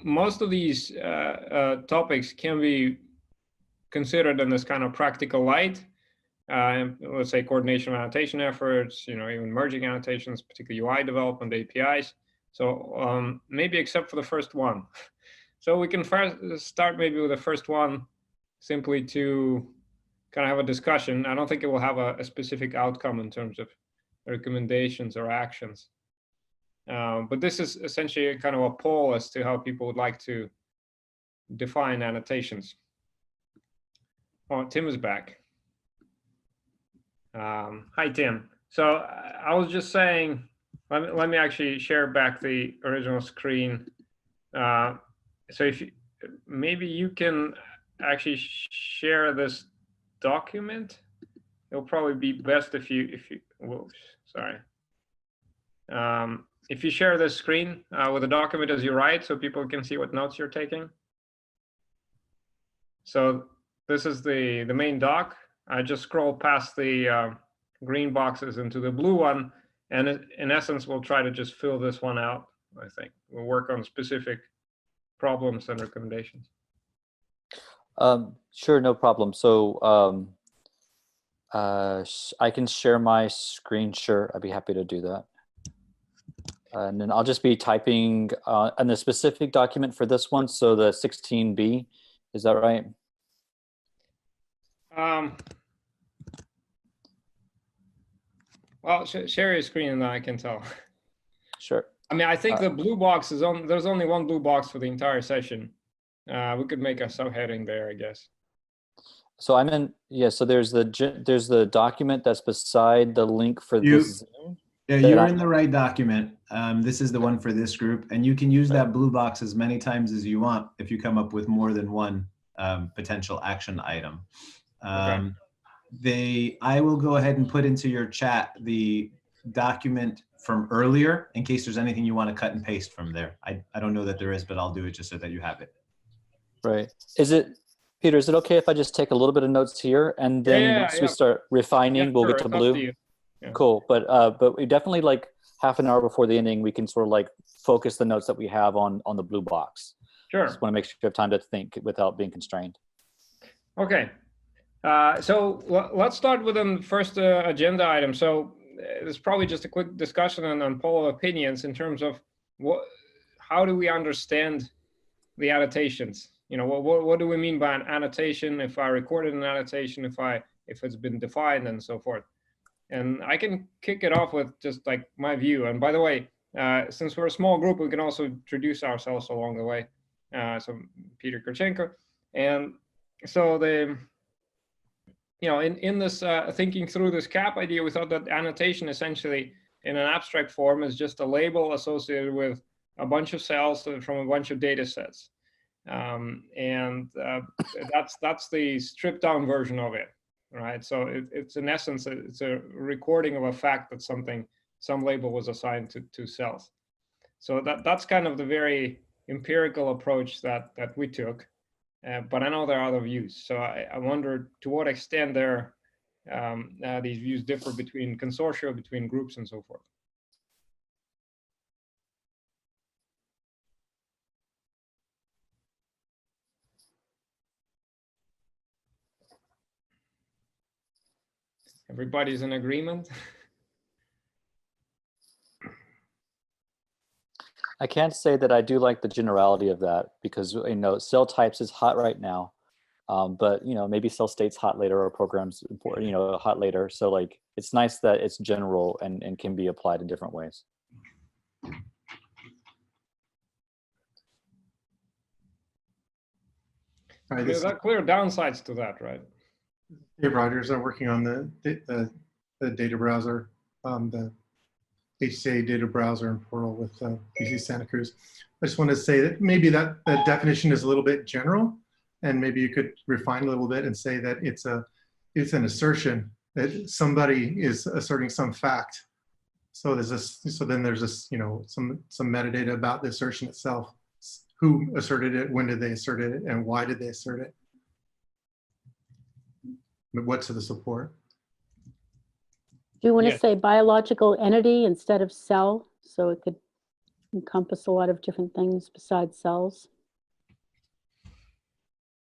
most of these topics can be considered in this kind of practical light. Let's say coordination of annotation efforts, even merging annotations, particularly UI development, APIs. So maybe except for the first one. So we can first start maybe with the first one, simply to kind of have a discussion. I don't think it will have a specific outcome in terms of recommendations or actions. But this is essentially kind of a poll as to how people would like to define annotations. Oh, Tim is back. Hi, Tim. So I was just saying, let me actually share back the original screen. So if you, maybe you can actually share this document. It'll probably be best if you whoops, sorry. If you share this screen with the document as you write, so people can see what notes you're taking. So this is the main doc. I just scroll past the green boxes into the blue one, and in essence, we'll try to just fill this one out. I think we'll work on specific problems and recommendations. Sure, no problem. So I can share my screen. Sure, I'd be happy to do that. And then I'll just be typing on the specific document for this one. So the 16B, is that right? Well, share your screen and then I can tell. Sure. I mean, I think the blue box is on. There's only one blue box for the entire session. We could make a subheading there, I guess. So I'm in. Yeah. So there's the document that's beside the link for this Zoom. Yeah, you're in the right document. This is the one for this group, and you can use that blue box as many times as you want if you come up with more than one potential action item. Okay. I will go ahead and put into your chat the document from earlier in case there's anything you want to cut and paste from there. I don't know that there is, but I'll do it just so that you have it. Right. Peter, is it okay if I just take a little bit of notes here and then once we start refining, we'll get to blue? Yeah. Cool. But we definitely, like, half an hour before the ending, we can sort of like focus the notes that we have on the blue box. Sure. Just want to make sure you have time to think without being constrained. Okay. So let's start with the first agenda item. So it's probably just a quick discussion on poll of opinions in terms of how do we understand the annotations? What do we mean by an annotation? If I recorded an annotation, if it's been defined and so forth. And I can kick it off with just like my view. And by the way, since we're a small group, we can also introduce ourselves along the way. So Peter Kharchenko. And so in this thinking through this CAP idea, we thought that annotation essentially in an abstract form is just a label associated with a bunch of cells from a bunch of data sets. That's the stripped down version of it. Right, so it's in essence, it's a recording of a fact that some label was assigned to cells. So that's kind of the very empirical approach that we took. But I know there are other views. So I wonder to what extent these views differ between consortia, between groups, and so forth. Everybody's in agreement? I can't say that I do like the generality of that because, cell types is hot right now, but, maybe cell state's hot later or programs, hot later. So like, it's nice that it's general and can be applied in different ways. All right, there's clear downsides to that, right? Dave Rogers, I'm working on the data browser, the HCA data browser and portal with UC Santa Cruz. I just want to say that maybe that definition is a little bit general, and maybe you could refine a little bit and say that it's an assertion that somebody is asserting some fact. So there's this. So then there's this, some metadata about the assertion itself. Who asserted it? When did they assert it? And why did they assert it? But what's the support? Do you want to say biological entity instead of cell? So it could. encompass a lot of different things besides cells.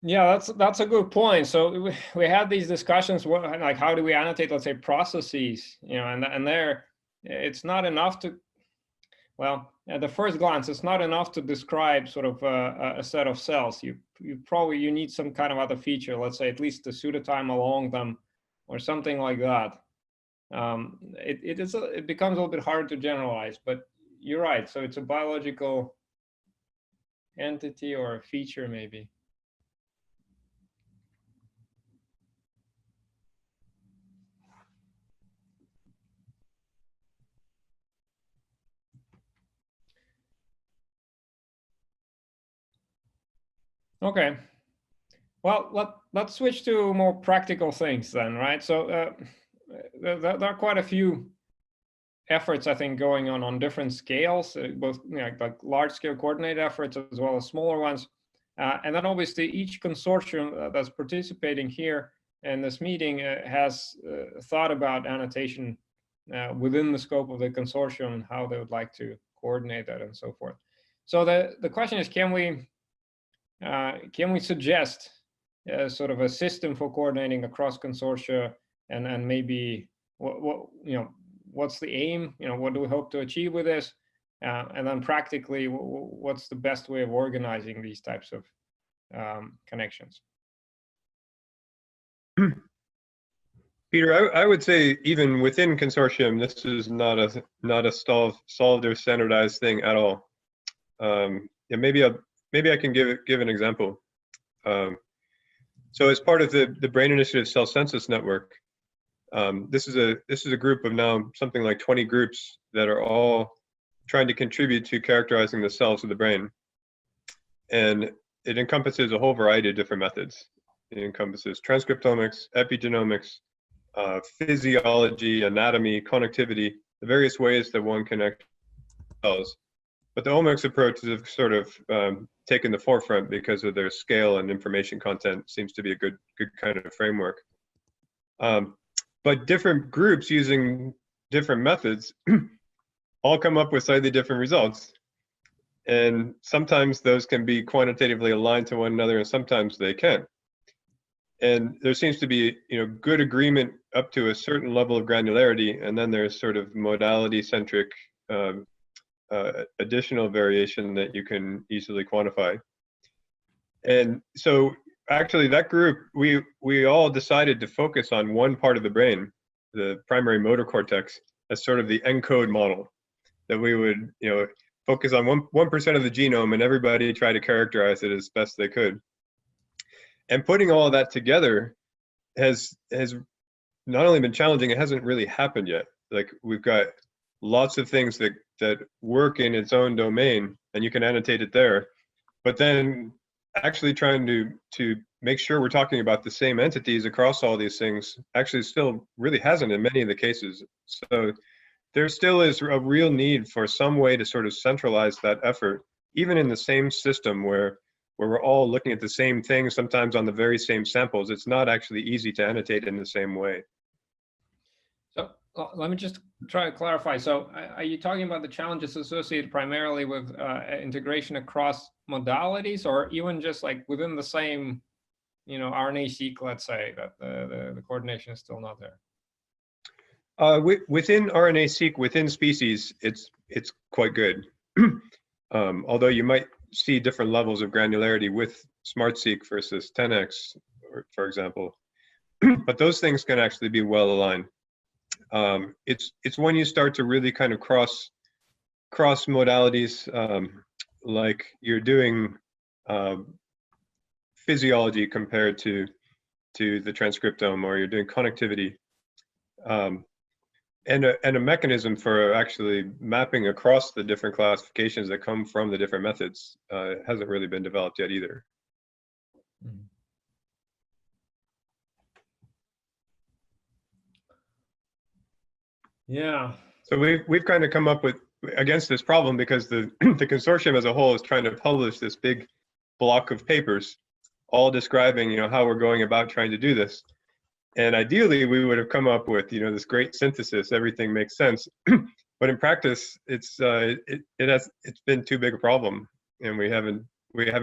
Yeah, that's a good point. So we had these discussions, like how do we annotate, let's say, processes, and there it's not enough to, well, at the first glance, it's not enough to describe sort of a set of cells. You need some kind of other feature, let's say at least the pseudotime along them or something like that. It becomes a little bit harder to generalize, but you're right. So it's a biological entity or a feature maybe. Okay, well, let's switch to more practical things then, right? So there are quite a few efforts, I think, going on different scales, both like large-scale coordinated efforts as well as smaller ones. And then obviously each consortium that's participating here in this meeting has thought about annotation within the scope of the consortium and how they would like to coordinate that and so forth. So the question is, can we suggest sort of a system for coordinating across consortia, and maybe what's the aim? What do we hope to achieve with this? And then practically, what's the best way of organizing these types of connections? Peter, I would say even within consortium, this is not a solved or standardized thing at all. Yeah, maybe I can give an example. So as part of the Brain Initiative Cell Census Network, this is a group of now something like 20 groups that are all trying to contribute to characterizing the cells of the brain. And it encompasses a whole variety of different methods. It encompasses transcriptomics, epigenomics, physiology, anatomy, connectivity, the various ways that one connects cells. But the omics approach have sort of taken the forefront because of their scale and information content. Seems to be a good kind of framework. But different groups using different methods all come up with slightly different results. And sometimes those can be quantitatively aligned to one another, and sometimes they can't. And there seems to be good agreement up to a certain level of granularity, and then there's sort of modality-centric additional variation that you can easily quantify. And so actually that group, we all decided to focus on one part of the brain, the primary motor cortex, as sort of the ENCODE model, that we would focus on 1% of the genome and everybody try to characterize it as best they could. And putting all of that together has not only been challenging, it hasn't really happened yet. Like, we've got lots of things that work in its own domain, and you can annotate it there. But then actually trying to make sure we're talking about the same entities across all these things actually still really hasn't in many of the cases. So there still is a real need for some way to sort of centralize that effort, even in the same system where we're all looking at the same thing, sometimes on the very same samples. It's not actually easy to annotate in the same way. So let me just try to clarify. So are you talking about the challenges associated primarily with integration across modalities, or even just like within the same, RNA-seq, let's say, that the coordination is still not there? Within RNA-seq, within species, it's quite good. Although you might see different levels of granularity with SmartSeq versus 10x, for example. But those things can actually be well aligned. It's when you start to really kind of cross modalities, like you're doing physiology compared to the transcriptome, or you're doing connectivity, and a mechanism for actually mapping across the different classifications that come from the different methods hasn't really been developed yet either. Yeah. So we've kind of come up with against this problem because the consortium as a whole is trying to publish this big block of papers, all describing how we're going about trying to do this. And ideally, we would have come up with this great synthesis. Everything makes sense, But in practice, it's been too big a problem, and we haven't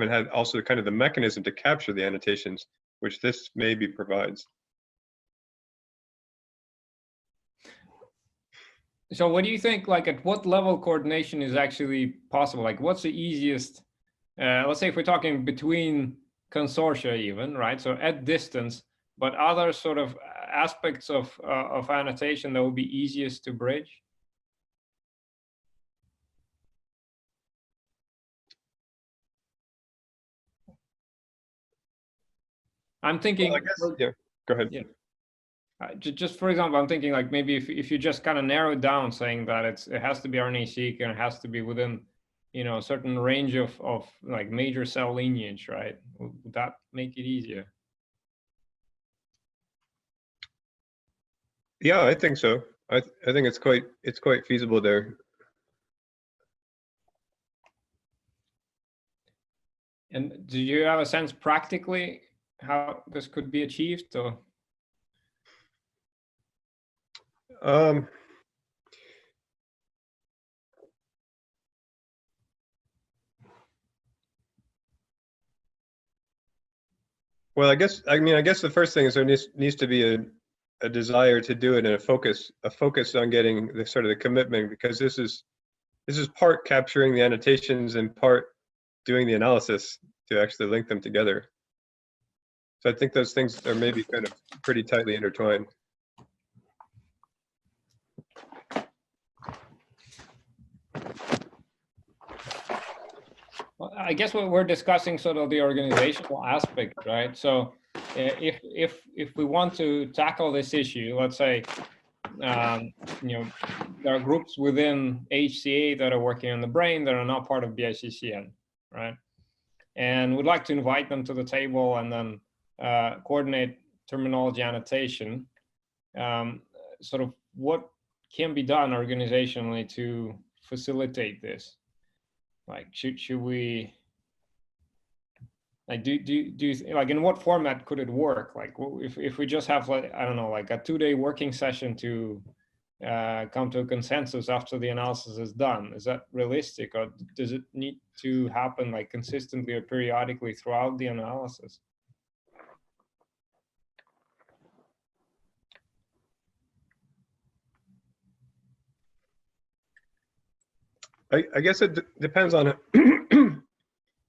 had also kind of the mechanism to capture the annotations, which this maybe provides. So what do you think, like at what level coordination is actually possible? Like what's the easiest, let's say if we're talking between consortia even, right? So at distance, but other sort of aspects of annotation that would be easiest to bridge? I'm thinking, Well, I guess, yeah, go ahead. Yeah. Just for example, I'm thinking like maybe if you just kind of narrow it down, saying that it has to be RNA-seq and it has to be within, you know, a certain range of like major cell lineage, right? Would that make it easier? Yeah, I think so. I think it's quite feasible there. And do you have a sense practically how this could be achieved, or? Well, I guess the first thing is there needs to be a desire to do it and a focus on getting the sort of the commitment, because this is part capturing the annotations and part doing the analysis to actually link them together. So I think those things are maybe kind of pretty tightly intertwined. Well, I guess what we're discussing sort of the organizational aspect, right? So if we want to tackle this issue, let's say, you know, there are groups within HCA that are working on the brain that are not part of BICCN, right? And we'd like to invite them to the table and then coordinate terminology annotation. Sort of what can be done organizationally to facilitate this? Like, should we, like, do like, in what format could it work? Like, if we just have, like, I don't know, like a 2-day working session to come to a consensus after the analysis is done, is that realistic, or does it need to happen like consistently or periodically throughout the analysis? I guess it depends on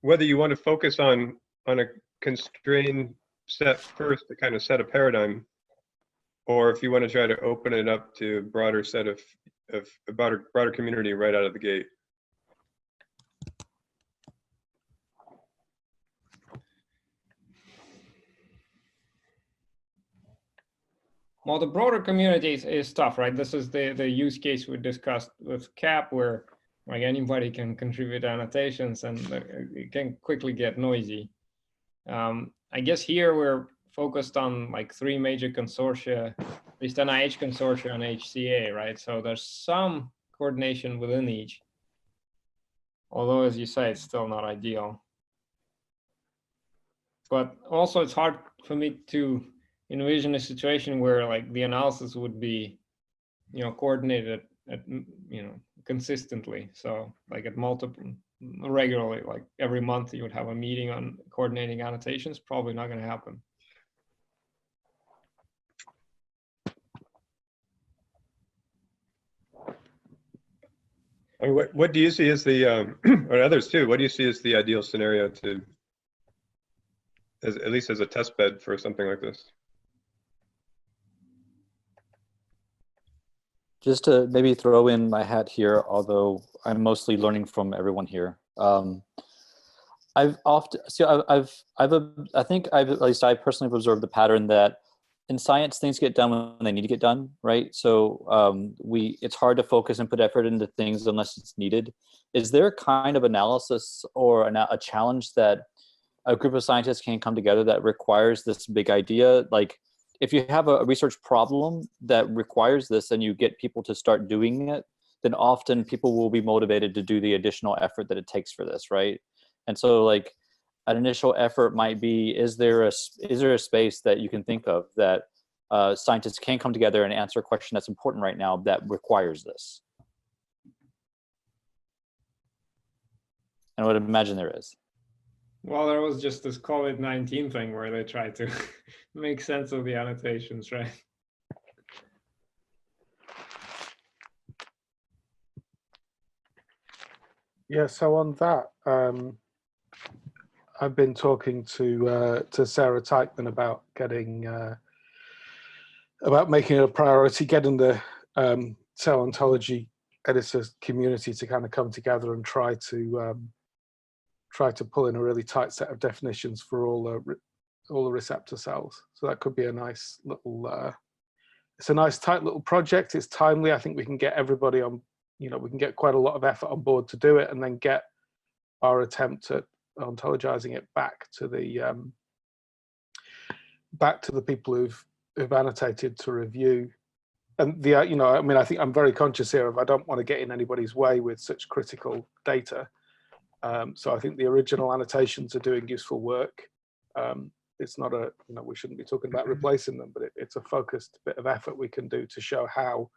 whether you want to focus on a constrained set first to kind of set a paradigm, or if you want to try to open it up to a broader set of a broader community right out of the gate. Well, the broader community is tough, right? This is the use case we discussed with CAP, where like anybody can contribute annotations and it can quickly get noisy. I guess here we're focused on like 3 major consortia, at least NIH consortia and HCA, right? So there's some coordination within each. Although, as you say, it's still not ideal. But also it's hard for me to envision a situation where like the analysis would be, you know, coordinated at, you know, consistently. So like at multiple, regularly, like every month you would have a meeting on coordinating annotations. Probably not going to happen. I mean, what do you see as the, or others too, what do you see as the ideal scenario to, at least as a test bed for something like this? Just to maybe throw in my hat here, although I'm mostly learning from everyone here. I've often, so I think at least I personally have observed the pattern that in science, things get done when they need to get done, right? So it's hard to focus and put effort into things unless it's needed. Is there a kind of analysis or a challenge that a group of scientists can come together that requires this big idea? Like, if you have a research problem that requires this and you get people to start doing it, then often people will be motivated to do the additional effort that it takes for this, right? And so like an initial effort might be, is there a space that you can think of that scientists can come together and answer a question that's important right now that requires this? And I would imagine there is. Well, there was just this COVID-19 thing where they tried to make sense of the annotations, right? Yeah, so on that, I've been talking to Sarah Teichman about getting about making it a priority, getting the cell ontology editors community to kind of come together and try to pull in a really tight set of definitions for all the receptor cells. So that could be a nice little. It's a nice tight little project. It's timely. I think we can get everybody on. You know, we can get quite a lot of effort on board to do it, and then get our attempt at ontologizing it back to the people who've annotated to review. And the you know, I mean, I think I'm very conscious here of I don't want to get in anybody's way with such critical data. So I think the original annotations are doing useful work. It's not a, you know, we shouldn't be talking about replacing them, but it's a focused bit of effort we can do to show how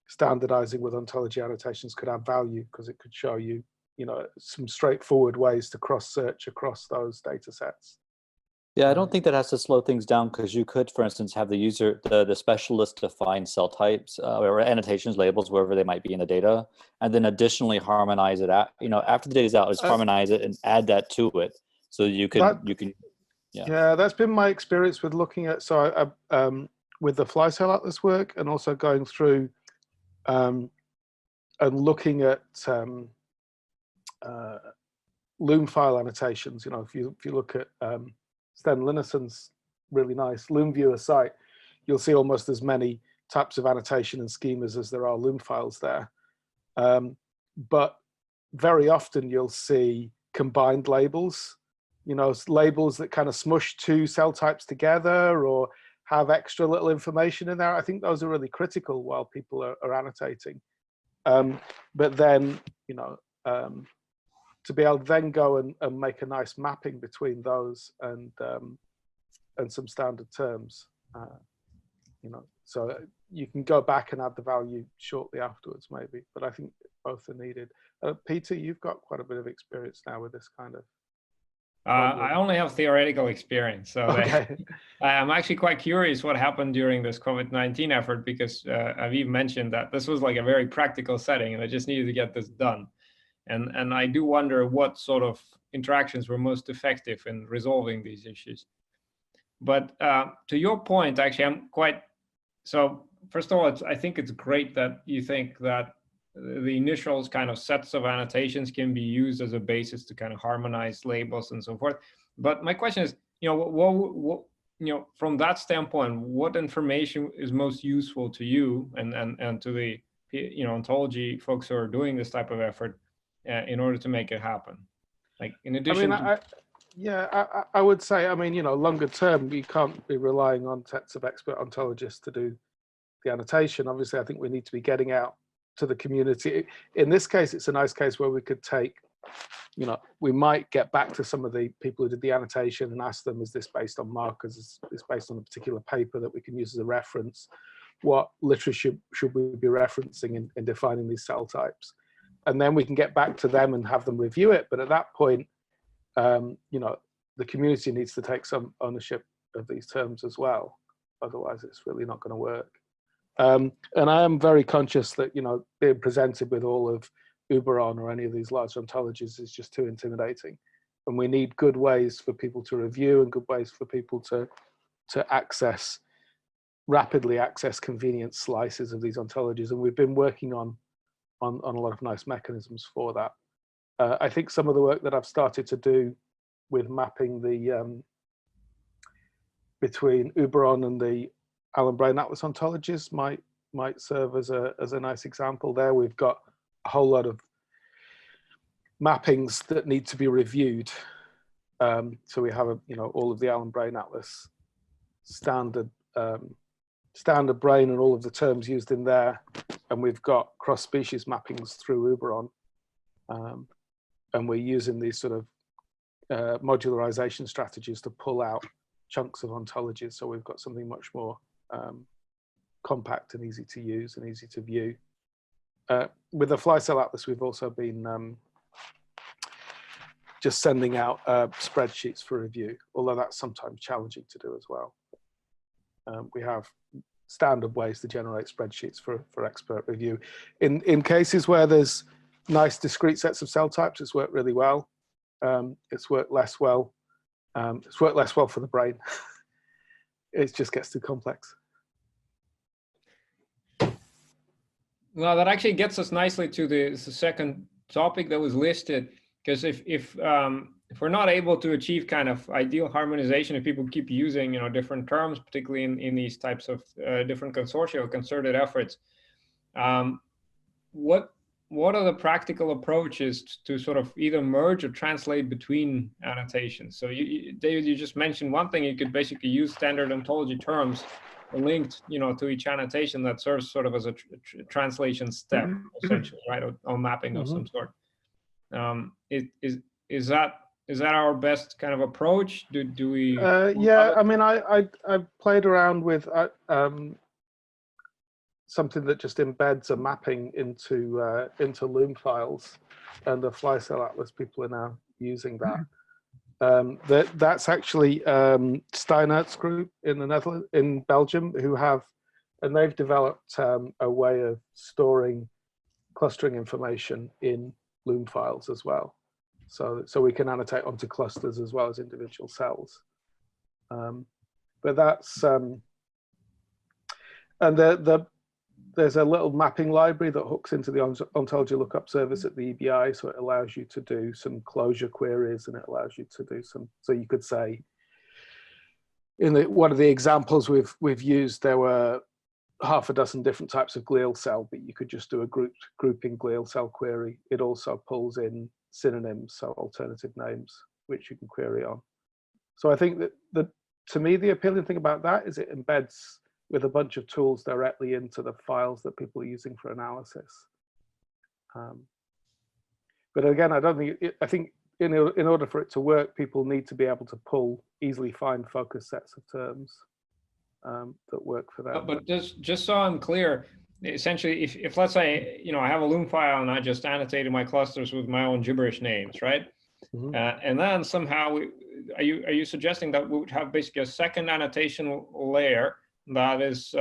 standardizing with ontology annotations could add value, because it could show you, you know, some straightforward ways to cross-search across those data sets. Yeah, I don't think that has to slow things down, because you could, for instance, have the user, the specialist define cell types or annotations, labels, wherever they might be in the data, and then additionally harmonize it out. You know, after the data's out, just harmonize it and add that to it, so you can Yeah, that's been my experience with looking at with the fly cell atlas work, and also going through and looking at Loom file annotations. You know, if you look at Sten Linnesson's really nice Loom viewer site, you'll see almost as many types of annotation and schemas as there are Loom files there. But very often you'll see combined labels, you know, labels that kind of smush two cell types together or have extra little information in there. I think those are really critical while people are annotating. But then, you know, to be able to then go and make a nice mapping between those and some standard terms, you know, so you can go back and add the value shortly afterwards, maybe. But I think both are needed. Peter, you've got quite a bit of experience now with this kind of. I only have theoretical experience, so okay. I'm actually quite curious what happened during this COVID-19 effort, because Aviv mentioned that this was like a very practical setting and I just needed to get this done. And I do wonder what sort of interactions were most effective in resolving these issues. But to your point, actually, I'm quite, so first of all, I think it's great that you think that the initial kind of sets of annotations can be used as a basis to kind of harmonize labels and so forth. But my question is, you know, what you know, from that standpoint, what information is most useful to you and to the, you know, ontology folks who are doing this type of effort in order to make it happen? Like, in addition, I would say, I mean, you know, longer term, you can't be relying on sets of expert ontologists to do the annotation. Obviously, I think we need to be getting out to the community. In this case, it's a nice case where we could take, you know, we might get back to some of the people who did the annotation and ask them, is this based on markers? Is this based on a particular paper that we can use as a reference? What literature should we be referencing in defining these cell types? And then we can get back to them and have them review it. But at that point, you know, the community needs to take some ownership of these terms as well. Otherwise, it's really not going to work. And I am very conscious that, you know, being presented with all of Uberon or any of these large ontologies is just too intimidating. And we need good ways for people to review and good ways for people to access, rapidly access convenient slices of these ontologies. And we've been working on a lot of nice mechanisms for that. I think some of the work that I've started to do with mapping the between Uberon and the Allen Brain Atlas ontologies might serve as a nice example there. We've got a whole lot of mappings that need to be reviewed. So we have you know, all of the Allen Brain Atlas standard brain and all of the terms used in there, and we've got cross-species mappings through Uberon, and we're using these sort of modularization strategies to pull out chunks of ontologies, so we've got something much more compact and easy to use and easy to view. With the Fly Cell Atlas, we've also been just sending out spreadsheets for review, although that's sometimes challenging to do as well. We have standard ways to generate spreadsheets for expert review. In cases where there's nice discrete sets of cell types, it's worked really well. It's worked less well. It's worked less well for the brain. It just gets too complex. Well, that actually gets us nicely to the second topic that was listed, because if we're not able to achieve kind of ideal harmonization, if people keep using different terms, particularly in these types of different consortia or concerted efforts, what are the practical approaches to sort of either merge or translate between annotations? So David, you just mentioned one thing. You could basically use standard ontology terms linked to each annotation that serves sort of as a translation step, essentially, right? Or mapping of some sort. Is that our best kind of approach? Do we? Yeah, I mean, I played around with something that just embeds a mapping into Loom files, and the Fly Cell Atlas people are now using that. That's actually Steinert's group in the Netherlands, in Belgium, and they've developed a way of storing clustering information in Loom files as well. So we can annotate onto clusters as well as individual cells. But that's, and there's a little mapping library that hooks into the ontology lookup service at the EBI, so it allows you to do some closure queries, and it allows you to do some, so you could say, in one of the examples we've used, there were half a dozen different types of glial cell, but you could just do a grouping glial cell query. It also pulls in synonyms, so alternative names, which you can query on. So I think that to me, the appealing thing about that is it embeds with a bunch of tools directly into the files that people are using for analysis. But again, I think in order for it to work, people need to be able to pull easily find focus sets of terms that work for them. But just so I'm clear, essentially, if let's say I have a Loom file and I just annotated my clusters with my own gibberish names, right? And then somehow, are you suggesting that we would have basically a second annotation layer that is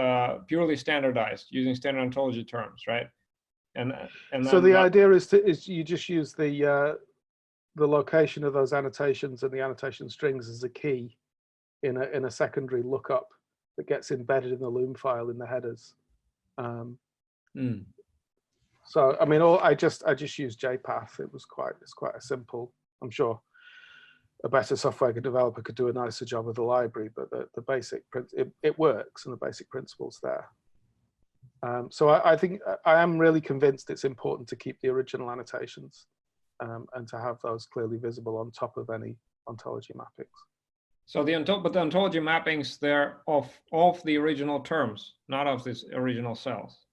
purely standardized using standard ontology terms, right? And so the idea is you just use the location of those annotations and the annotation strings as a key in a secondary lookup that gets embedded in the Loom file in the headers. So I mean, I just used JPath. It's quite a simple. I'm sure a better software developer could do a nicer job of the library, but the basic it works, and the basic principles there. So I think I am really convinced it's important to keep the original annotations and to have those clearly visible on top of any ontology mappings. So the ontology mappings, they're of the original terms, not of these original cells.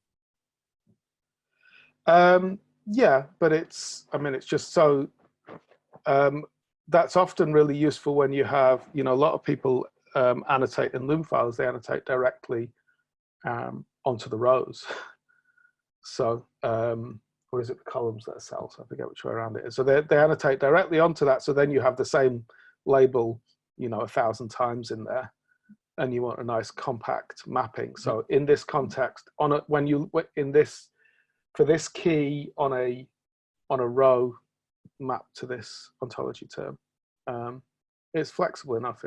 Yeah, but it's just so. That's often really useful when you have, a lot of people annotate in Loom files. They annotate directly onto the rows. So, or is it the columns that are cells? I forget which way around it is. So they annotate directly onto that. So then you have the same label, 1,000 times in there, and you want a nice compact mapping. So in this context, for this key on a row mapped to this ontology term, it's flexible enough.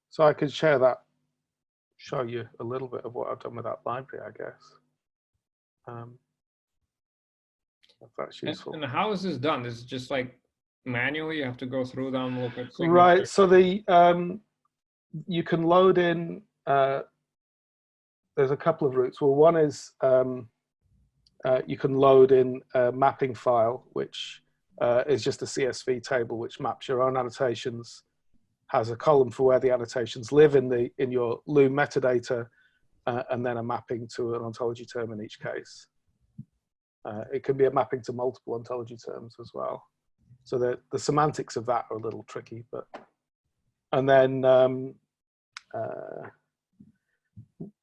So I could show you a little bit of what I've done with that library, I guess. If that's useful. And how is this done? Is it just like manually? You have to go through them, look at signatures? Right. So you can load in. There's a couple of routes. Well, one is you can load in a mapping file, which is just a CSV table which maps your own annotations, has a column for where the annotations live in your Loom metadata, and then a mapping to an ontology term in each case. It can be a mapping to multiple ontology terms as well. So the semantics of that are a little tricky, and then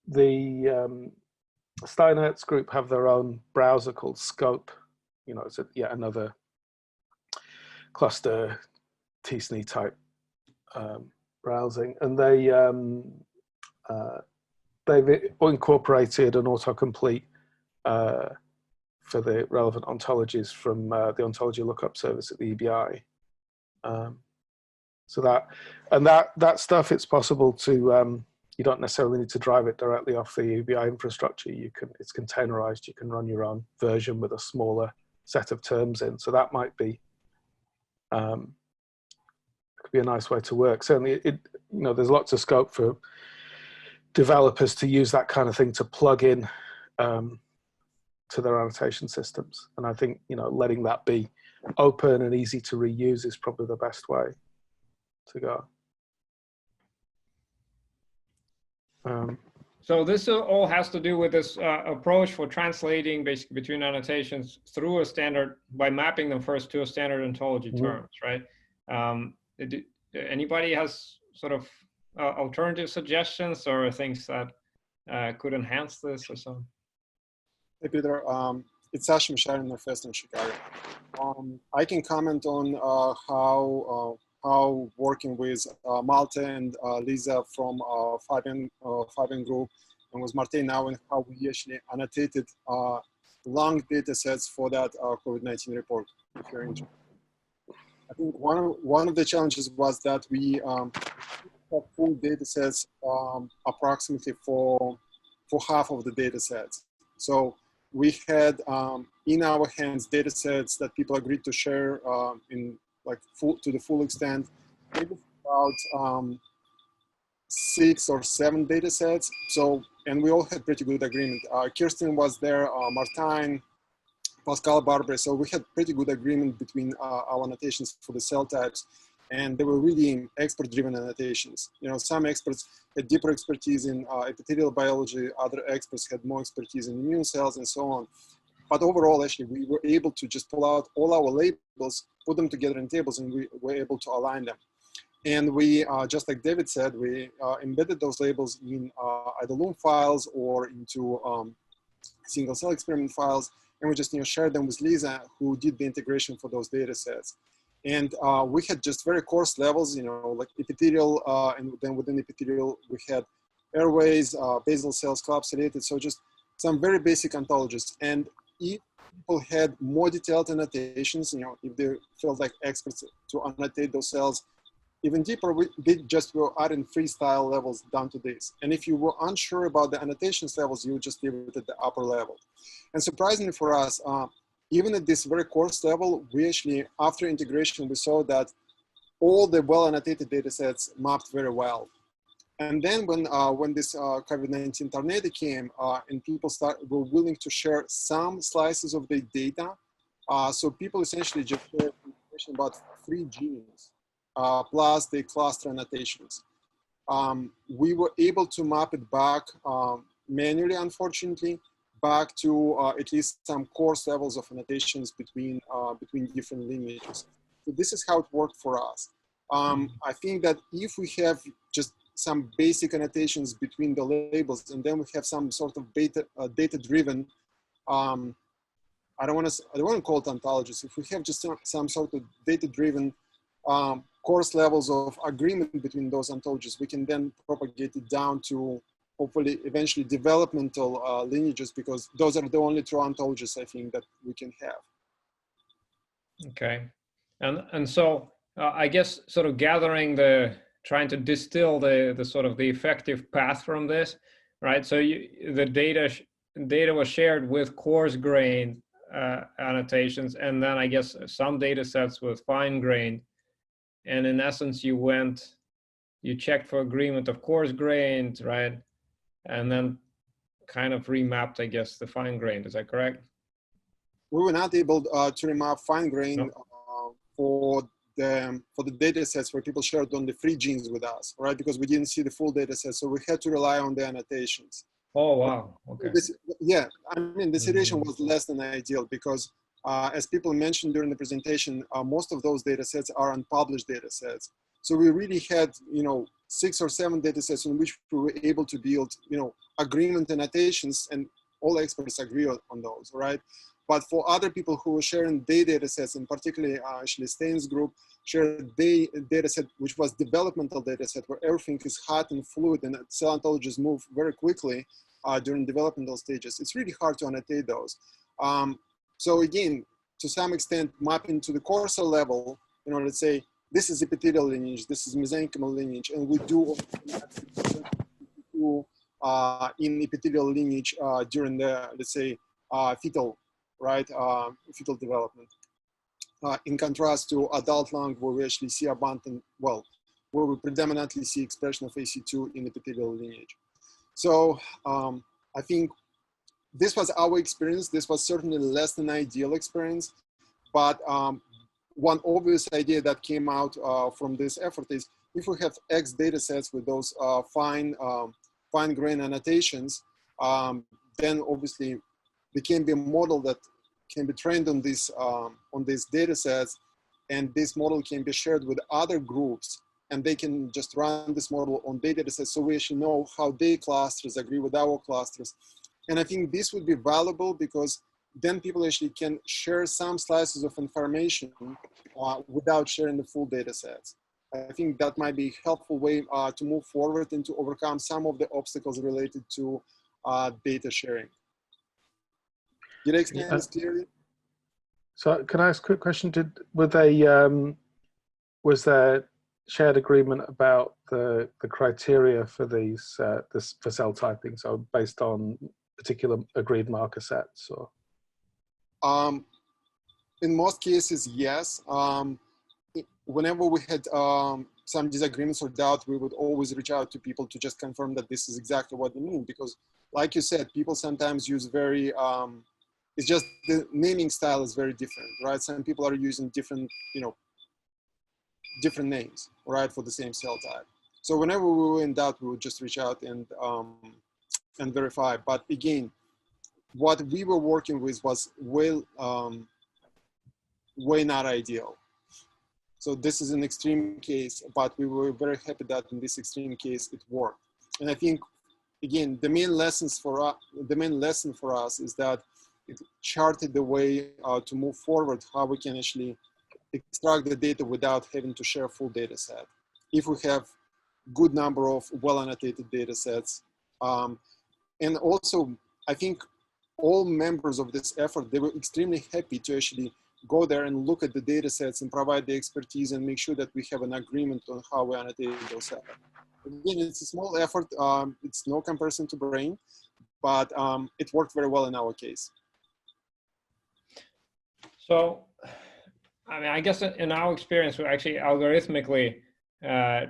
the Steinert's group have their own browser called Scope, you know, it's yet another cluster t-SNE type browsing, and they've incorporated an autocomplete for the relevant ontologies from the ontology lookup service at the EBI. So that stuff, it's possible to, you don't necessarily need to drive it directly off the EBI infrastructure. It's containerized. You can run your own version with a smaller set of terms in. So that might be, could be a nice way to work. Certainly, you know, there's lots of scope for developers to use that kind of thing to plug in to their annotation systems. And I think, you know, letting that be open and easy to reuse is probably the best way to go. So this all has to do with this approach for translating basically between annotations through a standard by mapping them first to a standard ontology terms, right? Anybody has sort of alternative suggestions or things that could enhance this or something? Hey, Peter. It's Sasha Misharin, Northwestern Chicago. I can comment on how working with Malte and Lisa from Fabian Group and with Martin now, and how we actually annotated long data sets for that COVID-19 report, if you're interested. I think one of the challenges was that we have full data sets approximately for half of the data sets. So we had in our hands data sets that people agreed to share in like to the full extent, maybe about 6 or 7 data sets. So, and we all had pretty good agreement. Kirsten was there, Martijn, Pascal, Barbara. So we had pretty good agreement between our annotations for the cell types, and they were really expert-driven annotations. You know, some experts had deeper expertise in epithelial biology, other experts had more expertise in immune cells and so on. But overall, actually, we were able to just pull out all our labels, put them together in tables, and we were able to align them. And we, just like David said, we embedded those labels in either Loom files or into single cell experiment files. And we just, you know, shared them with Lisa, who did the integration for those data sets. And we had just very coarse levels, you know, like epithelial, and then within epithelial, we had airways, basal cells, coapsulated. So just some very basic ontologies. And if people had more detailed annotations, you know, if they felt like experts to annotate those cells even deeper, we just were adding freestyle levels down to this. And if you were unsure about the annotations levels, you would just leave it at the upper level. And surprisingly for us, even at this very coarse level, we actually, after integration, we saw that all the well-annotated data sets mapped very well. And then when this COVID-19 tornado came and people were willing to share some slices of the data, so people essentially just shared information about 3 genes plus the cluster annotations. We were able to map it back manually, unfortunately, back to at least some coarse levels of annotations between different lineages. So this is how it worked for us. I think that if we have just some basic annotations between the labels, and then we have some sort of data-driven, I don't want to call it ontologies. If we have just some sort of data-driven coarse levels of agreement between those ontologies, we can then propagate it down to hopefully eventually developmental lineages, because those are the only true ontologies I think that we can have. Okay, and so I guess sort of trying to distill the sort of the effective path from this, right? So the data was shared with coarse-grained annotations, and then I guess some data sets with fine-grained. And in essence, you checked for agreement of coarse-grained, right? And then kind of remapped, I guess, the fine-grained. Is that correct? We were not able to remap fine-grained for the data sets where people shared only 3 genes with us, right? Because we didn't see the full data set, so we had to rely on the annotations. Oh, wow, okay. Yeah, I mean, the situation was less than ideal because as people mentioned during the presentation, most of those data sets are unpublished data sets. So we really had, you know, 6 or 7 data sets in which we were able to build, you know, agreement annotations, and all experts agree on those, right? But for other people who were sharing their data sets, and particularly actually Stein's group shared their data set, which was developmental data set, where everything is hot and fluid and cell ontologies move very quickly during developmental stages. It's really hard to annotate those. So again, to some extent, mapping to the core cell level, you know, let's say, this is epithelial lineage, this is mesenchymal lineage, and we do in epithelial lineage during the, let's say, fetal, right, fetal development. In contrast to adult lung, where we actually see abundant, well, where we predominantly see expression of AC2 in epithelial lineage. So I think this was our experience. This was certainly less than ideal experience, but one obvious idea that came out from this effort is if we have X data sets with those fine-grained annotations, then obviously there can be a model that can be trained on these data sets, and this model can be shared with other groups, and they can just run this model on their data sets, so we actually know how their clusters agree with our clusters. And I think this would be valuable because then people actually can share some slices of information without sharing the full data sets. I think that might be a helpful way to move forward and to overcome some of the obstacles related to data sharing. Did I explain this clearly? So can I ask a quick question? Was there shared agreement about the criteria for these for cell typing? So based on particular agreed marker sets, or? In most cases, yes. Whenever we had some disagreements or doubt, we would always reach out to people to just confirm that this is exactly what they mean. Because like you said, people sometimes use very, it's just the naming style is very different, right? Some people are using different, you know, different names, right, for the same cell type. So whenever we were in doubt, we would just reach out and verify. But again, what we were working with was way not ideal. So this is an extreme case, but we were very happy that in this extreme case it worked. And I think, again, the main lesson for us is that it charted the way to move forward, how we can actually extract the data without having to share full data set. If we have good number of well annotated data sets. And also, I think all members of this effort, they were extremely happy to actually go there and look at the data sets and provide the expertise and make sure that we have an agreement on how we annotate those sets. Again, it's a small effort. It's no comparison to Brain, but it worked very well in our case. So, I mean, I guess in our experience, we're actually algorithmically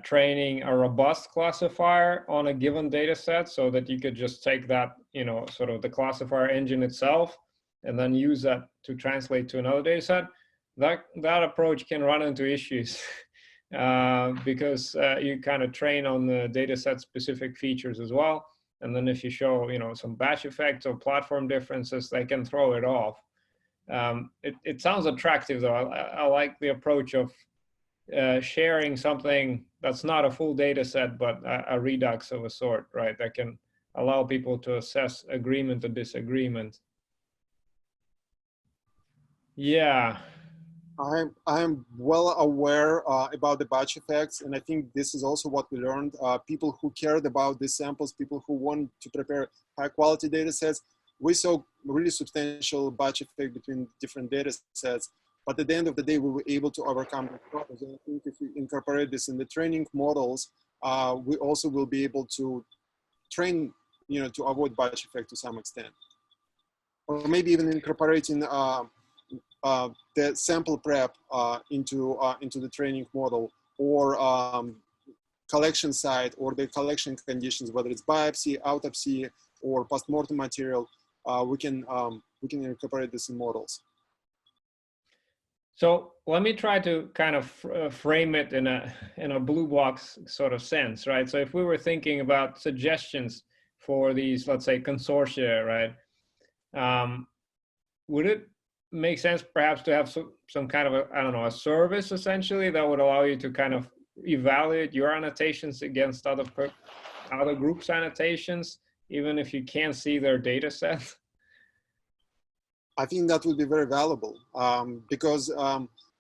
training a robust classifier on a given data set so that you could just take that, you know, sort of the classifier engine itself and then use that to translate to another data set. That approach can run into issues because you kind of train on the data set specific features as well. And then if you show, you know, some batch effects or platform differences, they can throw it off. It sounds attractive though. I like the approach of sharing something that's not a full data set, but a redux of a sort, right? That can allow people to assess agreement or disagreement. Yeah. I'm well aware about the batch effects, and I think this is also what we learned. People who cared about these samples, people who want to prepare high quality data sets, we saw really substantial batch effect between different data sets. But at the end of the day, we were able to overcome the problems. And I think if we incorporate this in the training models, we also will be able to train, you know, to avoid batch effect to some extent. Or maybe even incorporating the sample prep into the training model, or collection site, or the collection conditions, whether it's biopsy, autopsy, or postmortem material. We can incorporate this in models. So let me try to kind of frame it in a blue box sort of sense, right? So if we were thinking about suggestions for these, let's say, consortia, right? Would it make sense perhaps to have some kind of I don't know, a service essentially that would allow you to kind of evaluate your annotations against other groups' annotations, even if you can't see their data set? I think that would be very valuable because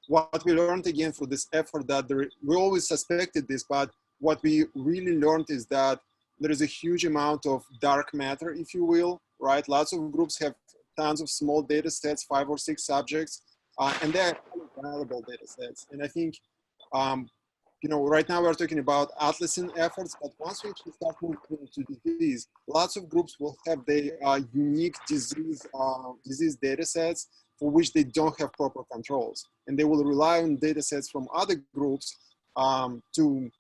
what we learned again through this effort that we always suspected this, but what we really learned is that there is a huge amount of dark matter, if you will, right? Lots of groups have tons of small data sets, 5 or 6 subjects, and they're valuable data sets. And I think, you know, right now we're talking about atlasing efforts, but once we actually start moving into disease, lots of groups will have their unique disease data sets for which they don't have proper controls. And they will rely on data sets from other groups to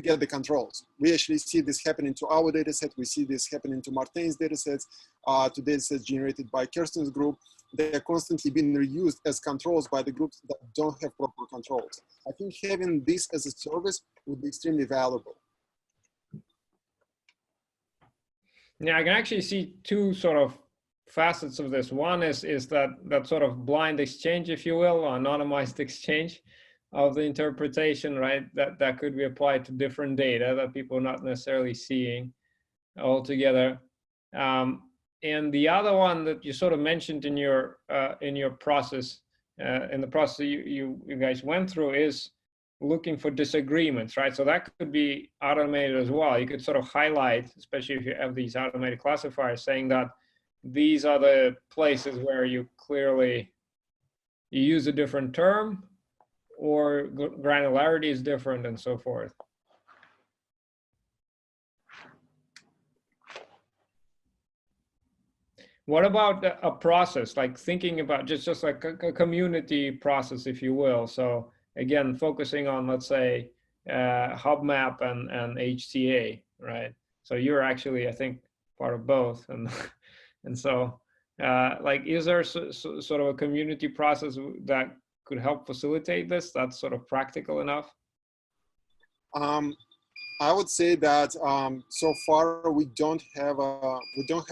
get the controls. We actually see this happening to our data set. We see this happening to Martin's data sets, to data sets generated by Kirsten's group. They're constantly being reused as controls by the groups that don't have proper controls. I think having this as a service would be extremely valuable. Yeah, I can actually see 2 sort of facets of this. One is that sort of blind exchange, if you will, or anonymized exchange of the interpretation, right? That could be applied to different data that people are not necessarily seeing altogether. And the other one that you sort of mentioned in your process, in the process you guys went through, is looking for disagreements, right? So that could be automated as well. You could sort of highlight, especially if you have these automated classifiers, saying that these are the places where you clearly use a different term, or granularity is different, and so forth. What about a process, like thinking about just like a community process, if you will? So again, focusing on, let's say, HubMap and HCA, right? So you're actually, I think, part of both, and so like, is there sort of a community process that could help facilitate this, that's sort of practical enough? I would say that so far we don't have a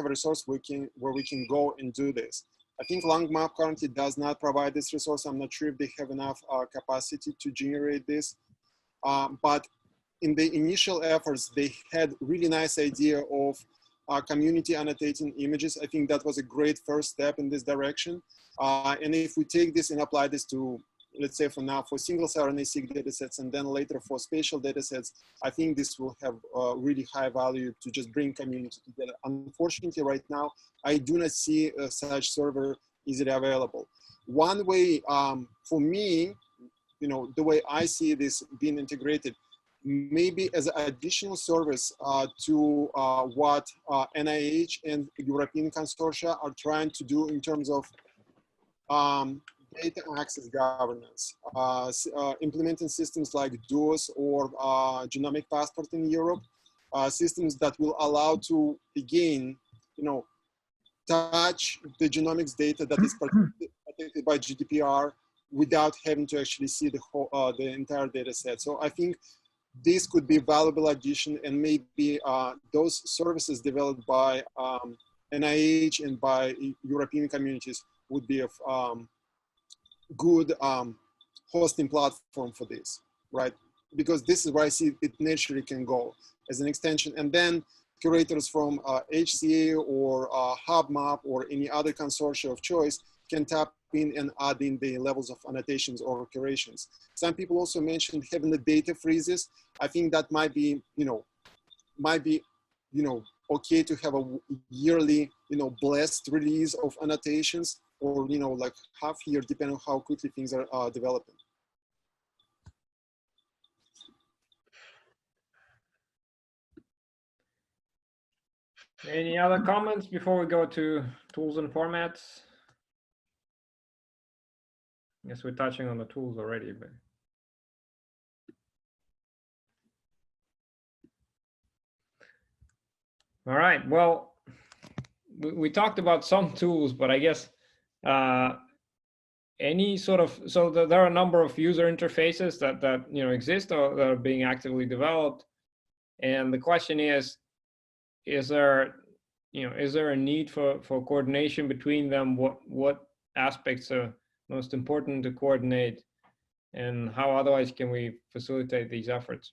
resource where we can go and do this. I think LangMap currently does not provide this resource. I'm not sure if they have enough capacity to generate this. But in the initial efforts, they had really nice idea of community annotating images. I think that was a great first step in this direction. And if we take this and apply this to, let's say for now, for single-cell RNA-seq data sets, and then later for spatial data sets, I think this will have really high value to just bring community together. Unfortunately, right now, I do not see such server easily available. One way, for me, you know, the way I see this being integrated, maybe as an additional service to what NIH and European consortia are trying to do in terms of data access governance, implementing systems like DUOS or Genomic Passport in Europe, systems that will allow to, again, you know, touch the genomics data that is protected by GDPR without having to actually see the whole, the entire data set. So I think this could be a valuable addition, and maybe those services developed by NIH and by European communities would be a good hosting platform for this, right? Because this is where I see it naturally can go as an extension. And then curators from HCA or HubMap or any other consortia of choice can tap in and add in the levels of annotations or curations. Some people also mentioned having the data freezes. I think that might be, okay to have a yearly, blessed release of annotations, or, like half year, depending on how quickly things are developing. Any other comments before we go to tools and formats? I guess we're touching on the tools already, but. All right, well, we talked about some tools, but I guess any sort of, so there are a number of user interfaces that exist or that are being actively developed. And the question is there a need for coordination between them? What aspects are most important to coordinate, and how otherwise can we facilitate these efforts?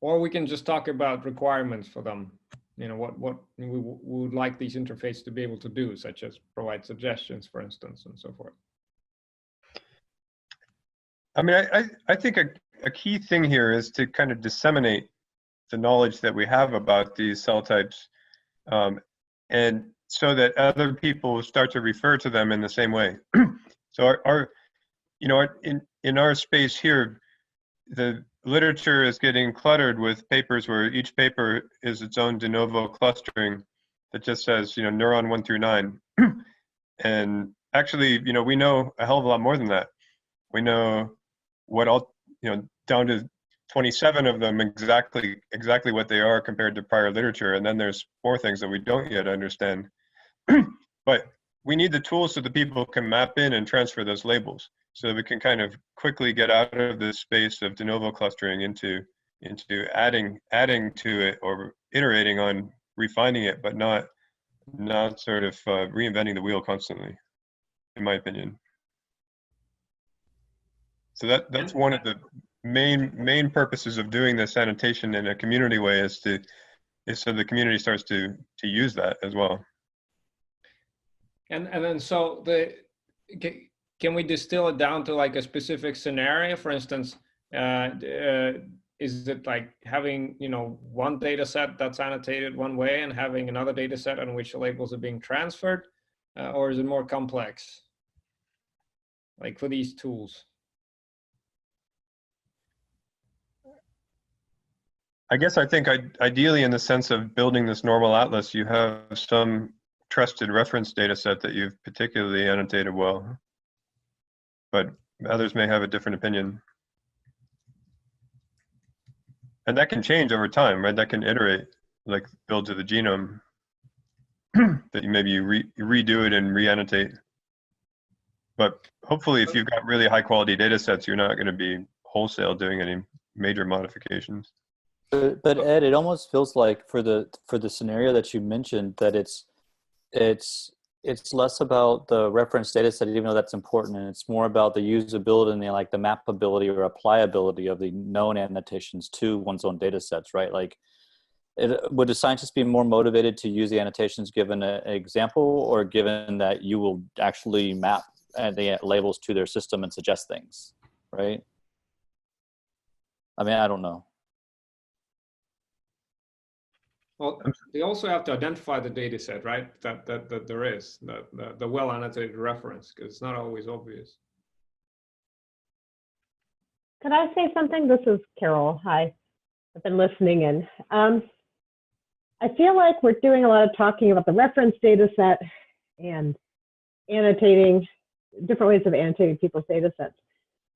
Or we can just talk about requirements for them. you know, what we would like these interfaces to be able to do, such as provide suggestions, for instance, and so forth. I mean, I think a key thing here is to kind of disseminate the knowledge that we have about these cell types, and so that other people start to refer to them in the same way. So in our space here, the literature is getting cluttered with papers where each paper is its own de novo clustering that just says, neuron 1 through 9. And actually, we know a hell of a lot more than that. We know what all, down to 27 of them exactly what they are compared to prior literature. And then there's more things that we don't yet understand. But we need the tools so that people can map in and transfer those labels, so that we can kind of quickly get out of this space of de novo clustering into adding to it, or iterating on refining it, but not sort of reinventing the wheel constantly, in my opinion. So that's one of the main purposes of doing this annotation in a community way, is so the community starts to use that as well. And then so can we distill it down to like a specific scenario? For instance, is it like having one data set that's annotated one way and having another data set on which labels are being transferred, or is it more complex, like for these tools? I guess I think ideally, in the sense of building this normal atlas, you have some trusted reference data set that you've particularly annotated well, but others may have a different opinion. And that can change over time, right? That can iterate, like build to the genome, that maybe you redo it and re-annotate. But hopefully, if you've got really high quality data sets, you're not going to be wholesale doing any major modifications. But Ed, it almost feels like for the scenario that you mentioned, that it's less about the reference data set, even though that's important, and it's more about the usability and the mappability or applicability of the known annotations to one's own data sets, right? Like, would a scientist be more motivated to use the annotations given an example, or given that you will actually map the labels to their system and suggest things, right? I mean, I don't know. Well, they also have to identify the data set, right? That there is the well annotated reference, because it's not always obvious. Could I say something? This is Carol. Hi, I've been listening in. I feel like we're doing a lot of talking about the reference data set and annotating, different ways of annotating people's data sets.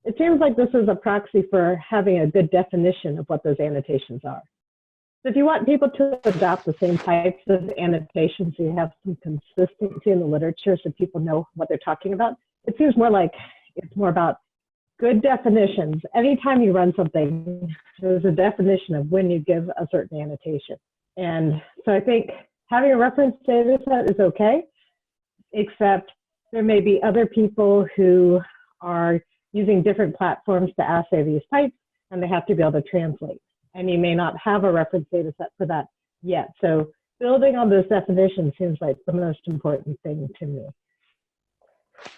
It seems like this is a proxy for having a good definition of what those annotations are. So if you want people to adopt the same types of annotations, so you have some consistency in the literature so people know what they're talking about, it seems more like it's more about good definitions. Anytime you run something, there's a definition of when you give a certain annotation. And so I think having a reference data set is okay, except there may be other people who are using different platforms to assay these types, and they have to be able to translate. And you may not have a reference data set for that yet. So building on those definitions seems like the most important thing to me,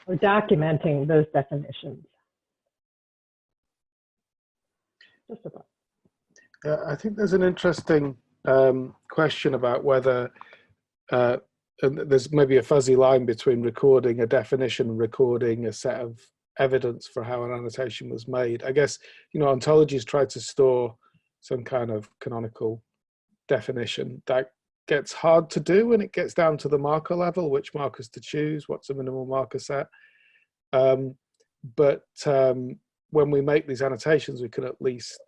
or documenting those definitions. Just a thought. Yeah, I think there's an interesting question about whether and there's maybe a fuzzy line between recording a definition and recording a set of evidence for how an annotation was made. I guess, ontologies try to store some kind of canonical definition. That gets hard to do when it gets down to the marker level, which markers to choose, what's a minimal marker set. But when we make these annotations, we can at least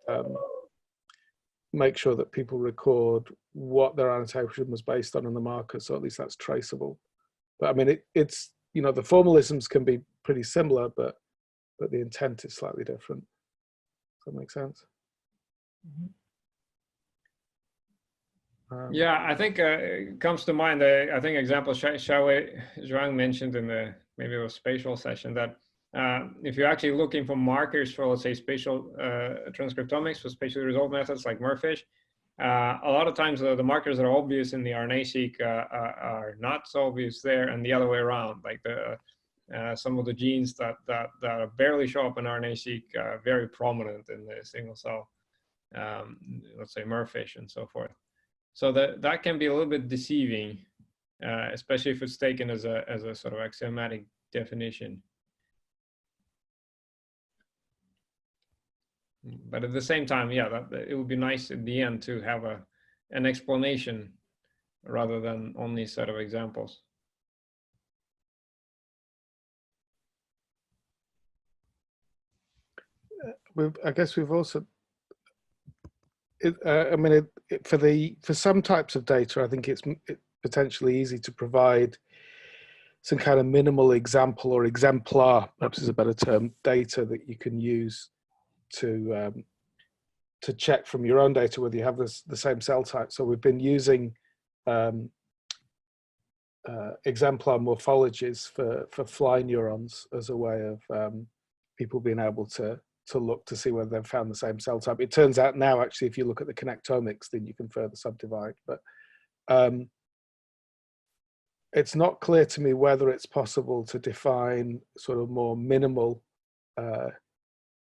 make sure that people record what their annotation was based on in the marker, so at least that's traceable. But I mean, it's the formalisms can be pretty similar, but the intent is slightly different. Does that make sense? Yeah, I think it comes to mind. I think example Xiaowei Zhuang mentioned in maybe it was spatial session, that if you're actually looking for markers for, let's say, spatial transcriptomics for spatially resolved methods like MERFISH, a lot of times the markers that are obvious in the RNA-seq are not so obvious there, and the other way around. Like some of the genes that barely show up in RNA-seq are very prominent in the single cell, let's say merfish and so forth. So that can be a little bit deceiving, especially if it's taken as a sort of axiomatic definition. But at the same time, yeah, it would be nice at the end to have an explanation rather than only a set of examples. I guess we've also, for some types of data, I think it's potentially easy to provide some kind of minimal example or exemplar, perhaps is a better term, data that you can use to check from your own data whether you have the same cell type. So we've been using exemplar morphologies for fly neurons as a way of people being able to look to see whether they've found the same cell type. It turns out now, actually, if you look at the connectomics, then you can further subdivide. But it's not clear to me whether it's possible to define sort of more minimal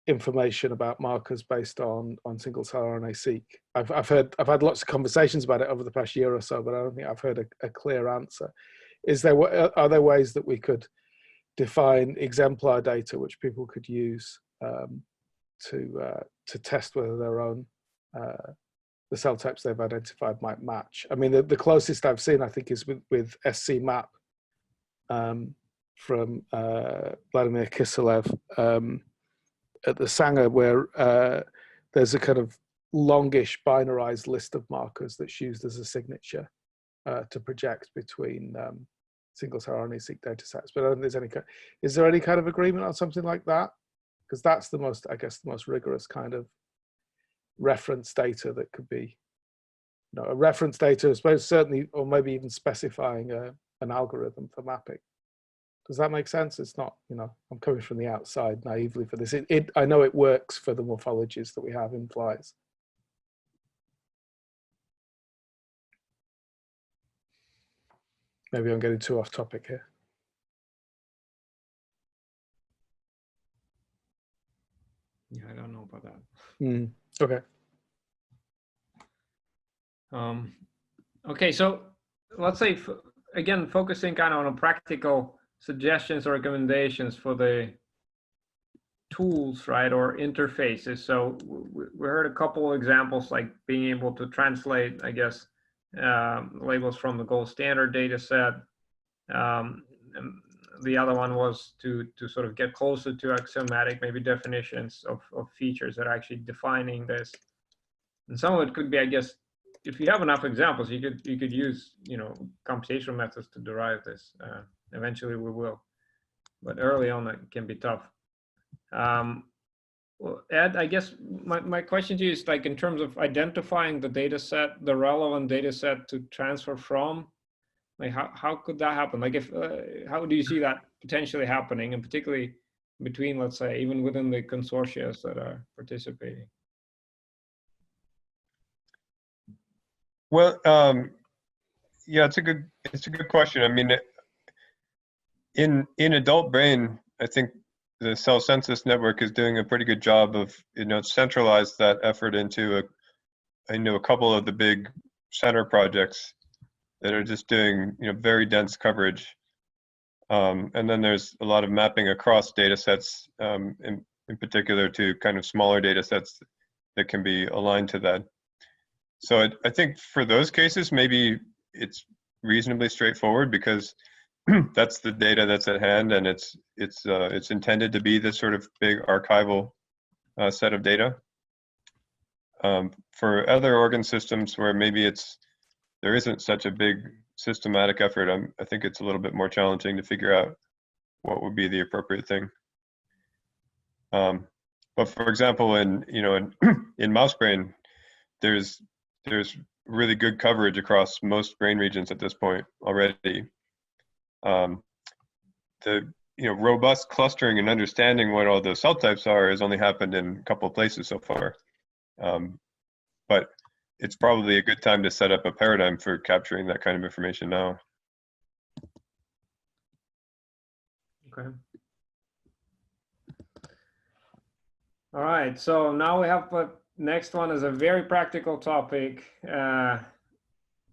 information about markers based on single cell RNA-seq. I've had lots of conversations about it over the past year or so, but I don't think I've heard a clear answer. Are there ways that we could define exemplar data which people could use to test whether their own the cell types they've identified might match? I mean, the closest I've seen, I think, is with SCMap from Vladimir Kiselev at the Sanger, where there's a kind of longish binarized list of markers that's used as a signature to project between single cell RNA-seq data sets. But I don't think there's is there any kind of agreement on something like that? Because that's the most, I guess, the most rigorous kind of reference data that could be, a reference data, I suppose, certainly, or maybe even specifying an algorithm for mapping. Does that make sense? It's not, I'm coming from the outside naively for this. I know it works for the morphologies that we have in flies. Maybe I'm getting too off topic here. Yeah, I don't know about that. Okay. Okay, so let's say, again, focusing kind of on practical suggestions or recommendations for the tools, right, or interfaces. So we heard a couple of examples, like being able to translate, I guess, labels from the gold standard data set. And the other one was to sort of get closer to axiomatic, maybe definitions of features that are actually defining this. And some of it could be, I guess, if you have enough examples, you could use, computational methods to derive this. Eventually we will, but early on it can be tough. Well, Ed, I guess my question to you is, like, in terms of identifying the data set, the relevant data set to transfer from, like how could that happen? Like, how do you see that potentially happening, and particularly between, let's say, even within the consortia that are participating? Well, yeah, it's a good question. I mean, in adult brain, I think the Cell Census Network is doing a pretty good job of, centralize that effort into a couple of the big center projects that are just doing, very dense coverage. And then there's a lot of mapping across data sets, in particular to kind of smaller data sets that can be aligned to that. So I think for those cases, maybe it's reasonably straightforward, because that's the data that's at hand, and it's intended to be this sort of big archival set of data. For other organ systems where maybe there isn't such a big systematic effort, I think it's a little bit more challenging to figure out what would be the appropriate thing. But for example, in mouse brain, there's really good coverage across most brain regions at this point already. The robust clustering and understanding what all those cell types are has only happened in a couple of places so far. But it's probably a good time to set up a paradigm for capturing that kind of information now. Okay. All right, so now we have next one is a very practical topic,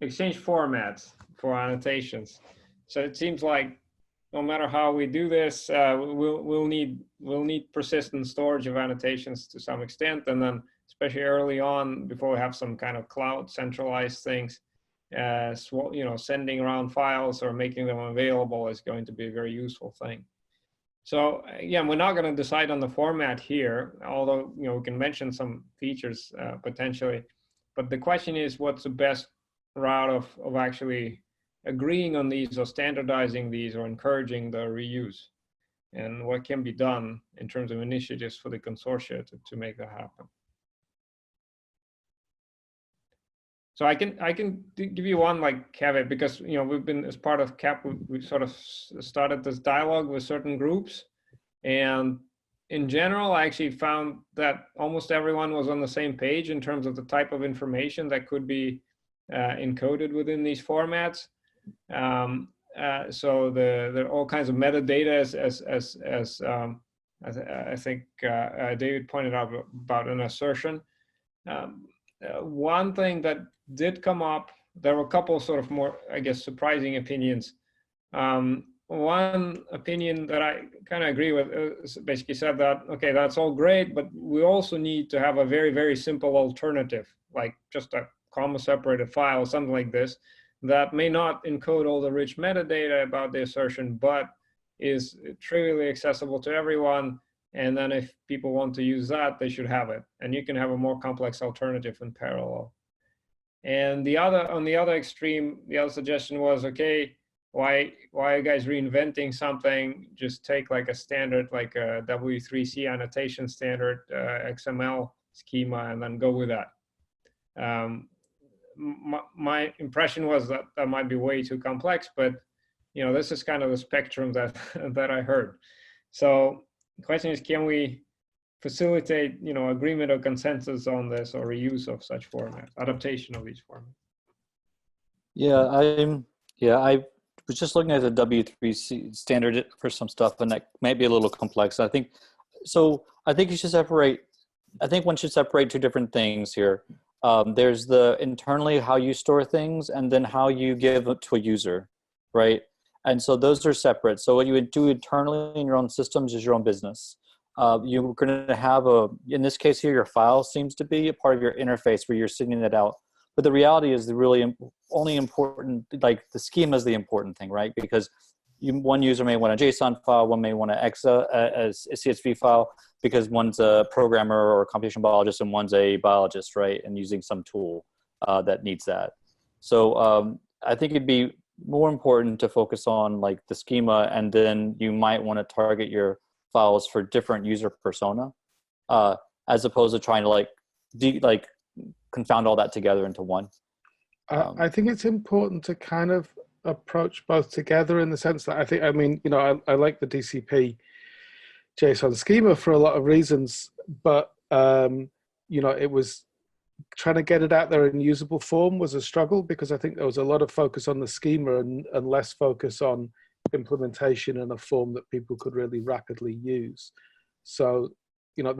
exchange formats for annotations. So it seems like no matter how we do this, we'll need persistent storage of annotations to some extent, and then especially early on, before we have some kind of cloud centralized things, you know, sending around files or making them available is going to be a very useful thing. So again, we're not going to decide on the format here, although, you know, we can mention some features potentially. But the question is, what's the best route of actually agreeing on these or standardizing these or encouraging the reuse? And what can be done in terms of initiatives for the consortia to make that happen? So I can give you one like caveat, because, you know, we've been, as part of CAP, we sort of started this dialogue with certain groups, and in general, I actually found that almost everyone was on the same page in terms of the type of information that could be encoded within these formats. So there are all kinds of metadata, as I think David pointed out about an assertion. One thing that did come up, there were a couple sort of more, I guess, surprising opinions. One opinion that I kind of agree with basically said that, okay, that's all great, but we also need to have a very, very simple alternative, like just a comma separated file, something like this, that may not encode all the rich metadata about the assertion, but is trivially accessible to everyone. And then if people want to use that, they should have it. And you can have a more complex alternative in parallel. And on the other extreme, the other suggestion was, okay, why are you guys reinventing something? Just take like a standard, like a W3C annotation standard XML schema, and then go with that. My impression was that that might be way too complex, but, you know, this is kind of the spectrum that that I heard. So the question is, can we facilitate, you know, agreement or consensus on this, or reuse of such formats, adaptation of these formats? I was just looking at the W3C standard for some stuff, and that might be a little complex. I think you should separate. I think one should separate two different things here. There's the internally how you store things, and then how you give it to a user, right? And so those are separate. So what you would do internally in your own systems is your own business. You're going to have in this case here, your file seems to be a part of your interface where you're sending it out. But the reality is the really only important, like the schema is the important thing, right? Because one user may want a JSON file, one may want a CSV file, because one's a programmer or a computational biologist and one's a biologist, right? And using some tool that needs that. So I think it'd be more important to focus on like the schema, and then you might want to target your files for different user persona, as opposed to trying to like confound all that together into one. I think it's important to kind of approach both together, in the sense that I mean, you know, I like the DCP JSON schema for a lot of reasons, but you know, it was trying to get it out there in usable form was a struggle, because I think there was a lot of focus on the schema and less focus on implementation in a form that people could really rapidly use. So, you know,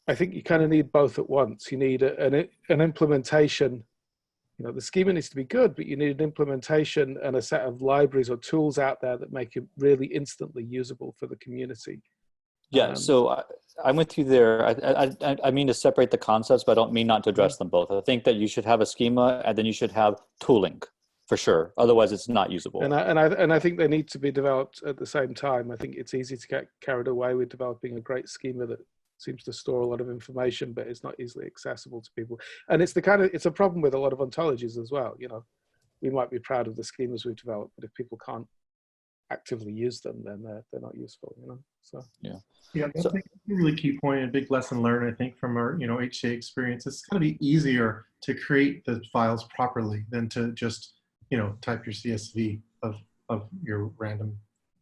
I think you kind of need both at once. You need an implementation. You know, the schema needs to be good, but you need an implementation and a set of libraries or tools out there that make it really instantly usable for the community. Yeah, so I'm with you there. I mean to separate the concepts, but I don't mean not to address them both. I think that you should have a schema, and then you should have tooling, for sure. Otherwise, it's not usable. And I think they need to be developed at the same time. I think it's easy to get carried away with developing a great schema that seems to store a lot of information, but it's not easily accessible to people. And it's a problem with a lot of ontologies as well. You know, we might be proud of the schemas we've developed, but if people can't actively use them, then they're not useful. You know, so yeah, that's a really key point and a big lesson learned, I think, from our HCA experience. It's going to be easier to create the files properly than to just type your CSV of your random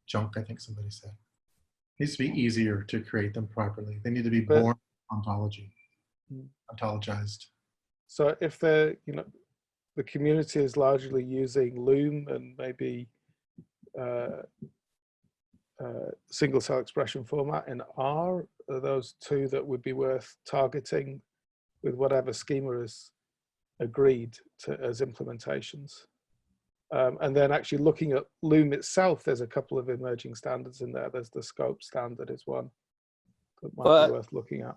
junk. I think somebody said it needs to be easier to create them properly. They need to be born ontology. ontologized. So if the community is largely using Loom and maybe single cell expression format in R, are those two that would be worth targeting with whatever schema is agreed to as implementations? And then actually looking at Loom itself, there's a couple of emerging standards in there. There's the scope standard is one that might be worth looking at.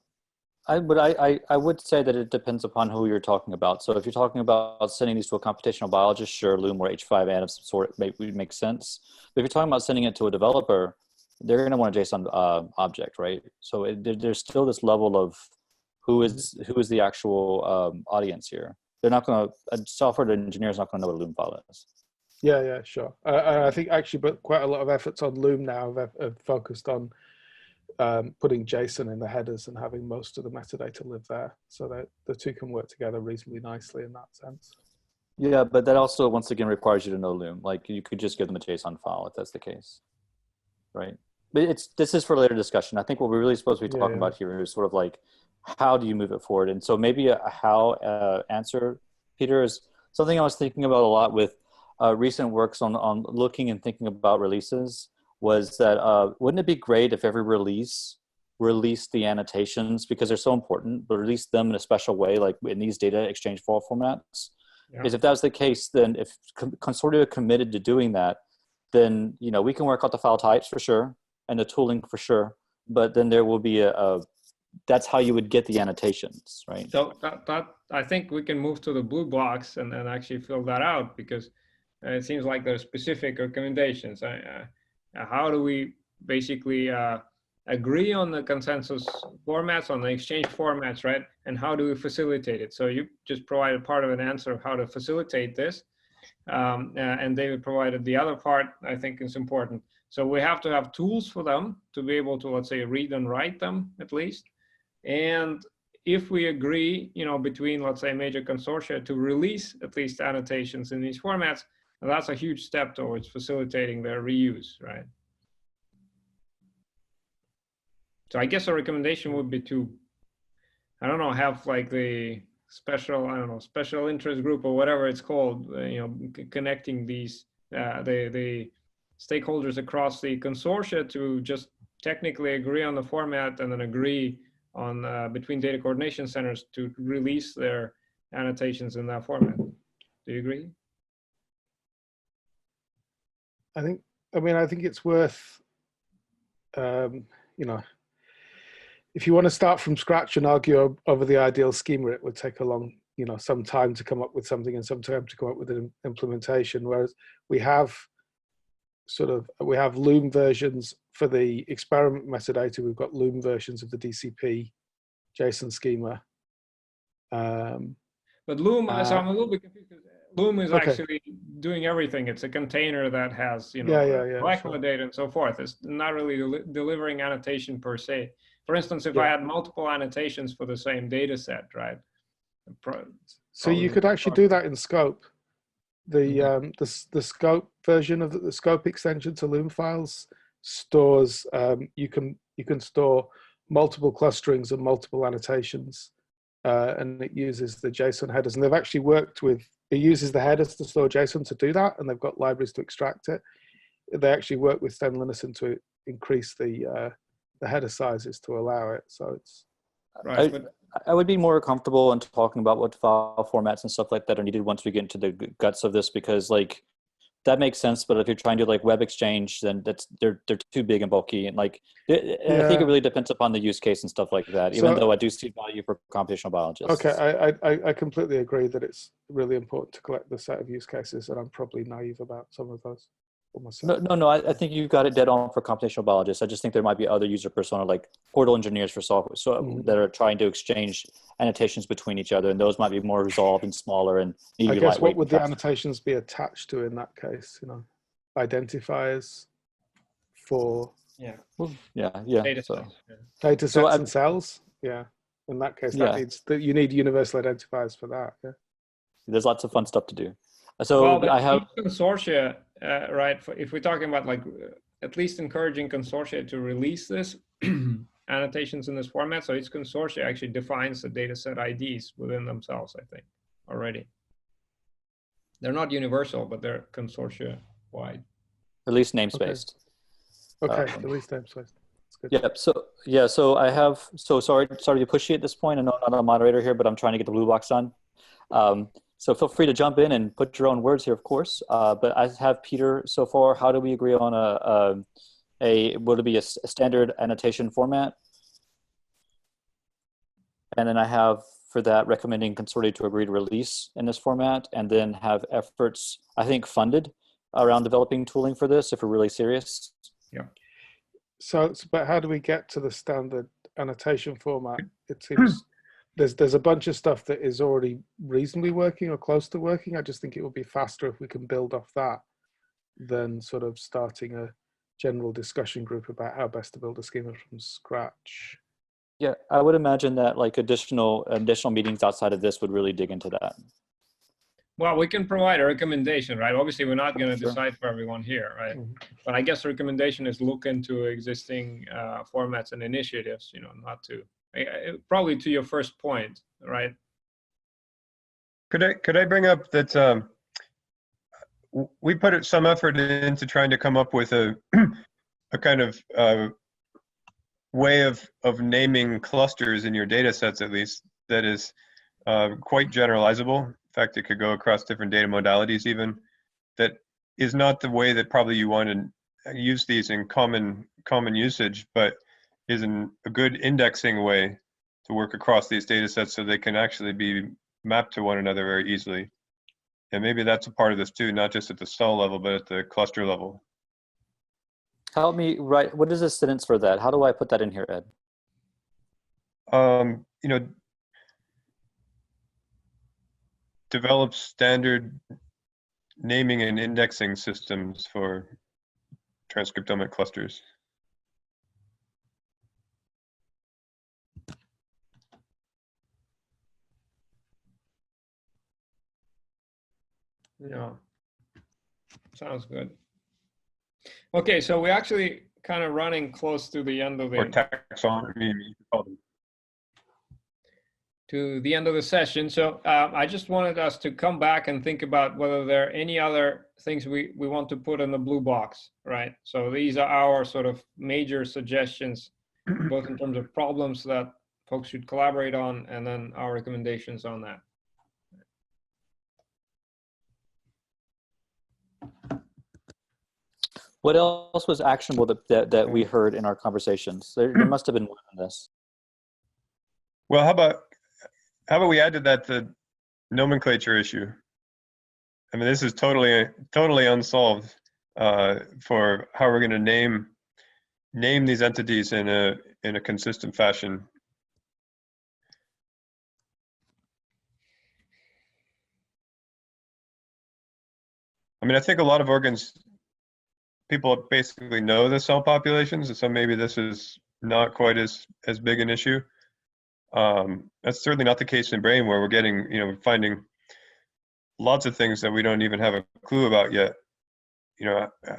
I would say that it depends upon who you're talking about. So if you're talking about sending these to a computational biologist, sure, Loom or H5N of some sort would make sense. But if you're talking about sending it to a developer, they're going to want a JSON object, right? So there's still this level of who is the actual audience here. They're not going to, a software engineer is not going to know what a Loom file is. Yeah, sure. I think actually, but quite a lot of efforts on Loom now have focused on putting JSON in the headers and having most of the metadata live there, so that the two can work together reasonably nicely in that sense. Yeah, but that also, once again, requires you to know Loom. Like, you could just give them a JSON file if that's the case, right? But this is for later discussion. I think what we're really supposed to be talking about here is sort of like, how do you move it forward? And so maybe a how answer, Peter, is something I was thinking about a lot with recent works on looking and thinking about releases. Was that wouldn't it be great if every release released the annotations, because they're so important, but release them in a special way, like in these data exchange file formats? Because if that was the case, then if consortia committed to doing that, then we can work out the file types for sure and the tooling for sure, but then there will be that's how you would get the annotations, right? So that I think we can move to the blue blocks and actually fill that out, because it seems like there's specific recommendations. How do we basically agree on the consensus formats, on the exchange formats, right? And how do we facilitate it? So you just provided part of an answer of how to facilitate this. And David provided the other part. I think is important. So we have to have tools for them to be able to, let's say, read and write them at least. And if we agree, between, let's say, major consortia to release at least annotations in these formats, and that's a huge step towards facilitating their reuse, right? So I guess a recommendation would be to, I don't know, have like the special interest group or whatever it's called, connecting these, the stakeholders across the consortia to just technically agree on the format and then agree on between data coordination centers to release their annotations in that format. Do you agree? I think it's worth, if you want to start from scratch and argue over the ideal schema, it would take some time to come up with something and some time to come up with an implementation. Whereas we have Loom versions for the experiment metadata. We've got Loom versions of the DCP JSON schema. But Loom, so I'm a little bit confused. Loom is actually doing everything. It's a container that has, molecular data and so forth. It's not really delivering annotation per se. For instance, if I had multiple annotations for the same data set, right? So you could actually do that in scope. The scope version of the scope extension to Loom files stores, you can store multiple clusterings and multiple annotations, and it uses the JSON headers. And they've actually it uses the headers to store JSON to do that, and they've got libraries to extract it. They actually work with Sten Linison to increase the header sizes to allow it. So it's right. I would be more comfortable in talking about what file formats and stuff like that are needed once we get into the guts of this, because that makes sense. But if you're trying to web exchange, then they're too big and bulky, and I think it really depends upon the use case and stuff like that. Even though I do see value for computational biologists. Okay, I completely agree that it's really important to collect the set of use cases, and I'm probably naive about some of those. No, I think you got it dead on for computational biologists. I just think there might be other user persona, like portal engineers for software, that are trying to exchange annotations between each other, and those might be more resolved and smaller and need I to be guess lightweight. what would the annotations be attached to in that case? Identifiers for data data sets and cells. Yeah, in that case, you need universal identifiers for that. Yeah, there's lots of fun stuff to do. So I have consortia, right? If we're talking about at least encouraging consortia to release this, annotations in this format. So each consortia actually defines the data set IDs within themselves, I think, already. They're not universal, but they're consortia wide. At least namespaced. Okay, at least namespaced. That's good. Yep. So yeah. So I have. So sorry to push you at this point. I know I'm not a moderator here, but I'm trying to get the blue box done. So feel free to jump in and put your own words here, of course. But I have Peter so far. How do we agree on would it be a standard annotation format? And then I have for that recommending consortia to agree to release in this format, and then have efforts, I think, funded around developing tooling for this if we're really serious. Yeah. So, but how do we get to the standard annotation format? It seems there's a bunch of stuff that is already reasonably working or close to working. I just think it would be faster if we can build off that than sort of starting a general discussion group about how best to build a schema from scratch. Yeah, I would imagine that like additional meetings outside of this would really dig into that. Well, we can provide a recommendation, right? Obviously, we're not going to Sure. decide for everyone here, right? Mhm. But I guess the recommendation is look into existing formats and initiatives, not to, probably to your first point, right? Could I bring up that we put some effort into trying to come up with a kind of way of naming clusters in your data sets, at least, that is quite generalizable. In fact, it could go across different data modalities even. That is not the way that probably you want to use these in common usage, but is a good indexing way to work across these data sets so they can actually be mapped to one another very easily. And maybe that's a part of this too, not just at the cell level, but at the cluster level. Help me write, what is the sentence for that? How do I put that in here, Ed? Develop standard naming and indexing systems for transcriptomic clusters. Yeah, sounds good. Okay, so we're actually kind of running close to the end of Or the taxonomy, you could call them. to the end of the session. So I just wanted us to come back and think about whether there are any other things we want to put in the blue box, right? So these are our sort of major suggestions, both in terms of problems that folks should collaborate on, and then our recommendations on that. What else was actionable that we heard in our conversations? There must have been more than this. Well, how about we add to that the nomenclature issue? I mean, this is totally unsolved for how we're going to name these entities in a consistent fashion. I mean, I think a lot of people basically know the cell populations, and so maybe this is not quite as big an issue. That's certainly not the case in brain, where we're getting, finding lots of things that we don't even have a clue about yet.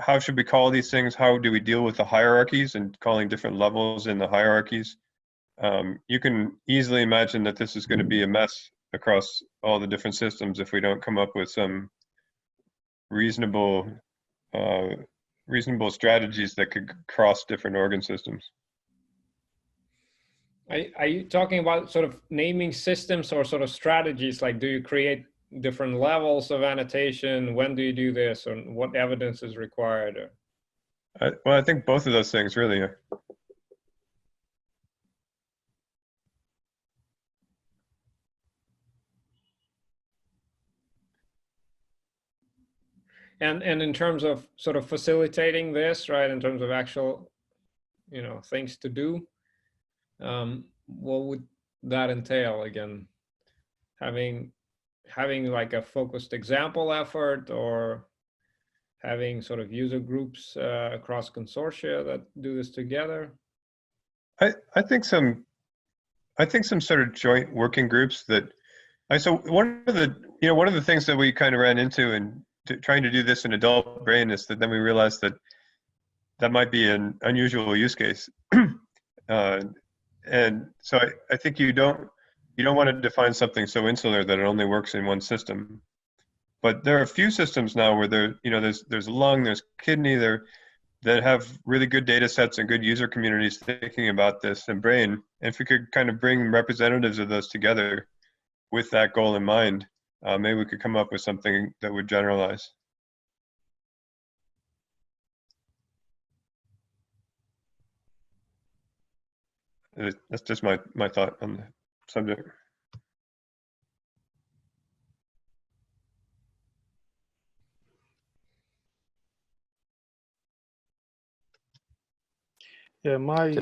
How should we call these things? How do we deal with the hierarchies and calling different levels in the hierarchies? You can easily imagine that this is going to be a mess across all the different systems if we don't come up with some reasonable strategies that could cross different organ systems. Are you talking about sort of naming systems or sort of strategies? Like, do you create different levels of annotation? When do you do this? Or what evidence is required? Well, I think both of those things really are. And in terms of sort of facilitating this, right, in terms of actual, things to do, what would that entail? Again, having like a focused example effort, or having sort of user groups across consortia that do this together? I think some sort of joint working groups that. So one of the things that we kind of ran into in trying to do this in adult brain is that then we realized that might be an unusual use case. And so I think you don't want to define something so insular that it only works in one system. But there are a few systems now where there's lung, there's kidney, that have really good data sets and good user communities thinking about this, and brain. And if we could kind of bring representatives of those together with that goal in mind, maybe we could come up with something that would generalize. That's just my thought on the subject. Yeah, whether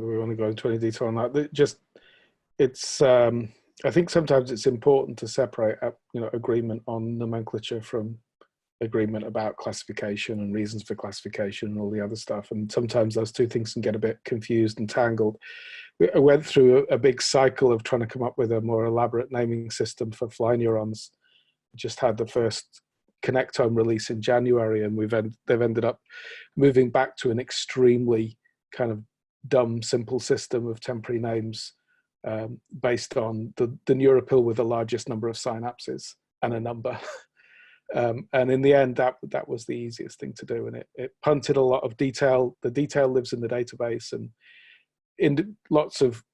we want to go into any detail on that, I think sometimes it's important to separate up, agreement on nomenclature from agreement about classification and reasons for classification and all the other stuff. And sometimes those two things can get a bit confused and tangled. I went through a big cycle of trying to come up with a more elaborate naming system for fly neurons. Just had the first connectome release in January, and they've ended up moving back to an extremely kind of dumb, simple system of temporary names based on the neuropil with the largest number of synapses and a number. And in the end, that was the easiest thing to do, and it punted a lot of detail. The detail lives in the database, and in lots of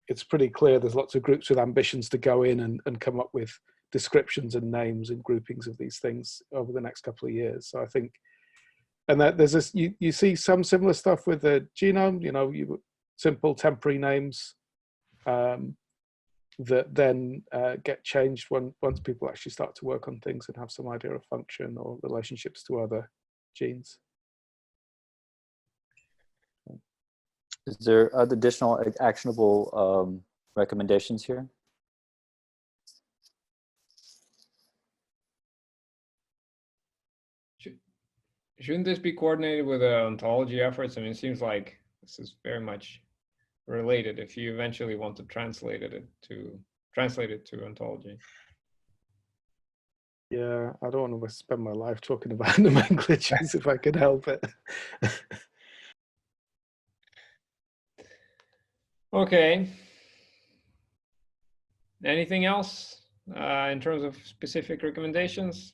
it's pretty clear there's lots of groups with ambitions to go in and come up with descriptions and names and groupings of these things over the next couple of years. So I think, and that there's this, you see some similar stuff with the genome, simple temporary names that then get changed once people actually start to work on things and have some idea of function or relationships to other genes. Is there additional actionable recommendations here? Shouldn't this be coordinated with ontology efforts? I mean, it seems like this is very much related if you eventually want to translate it to ontology. Yeah, I don't want to spend my life talking about nomenclatures if I could help it. Okay. Anything else in terms of specific recommendations?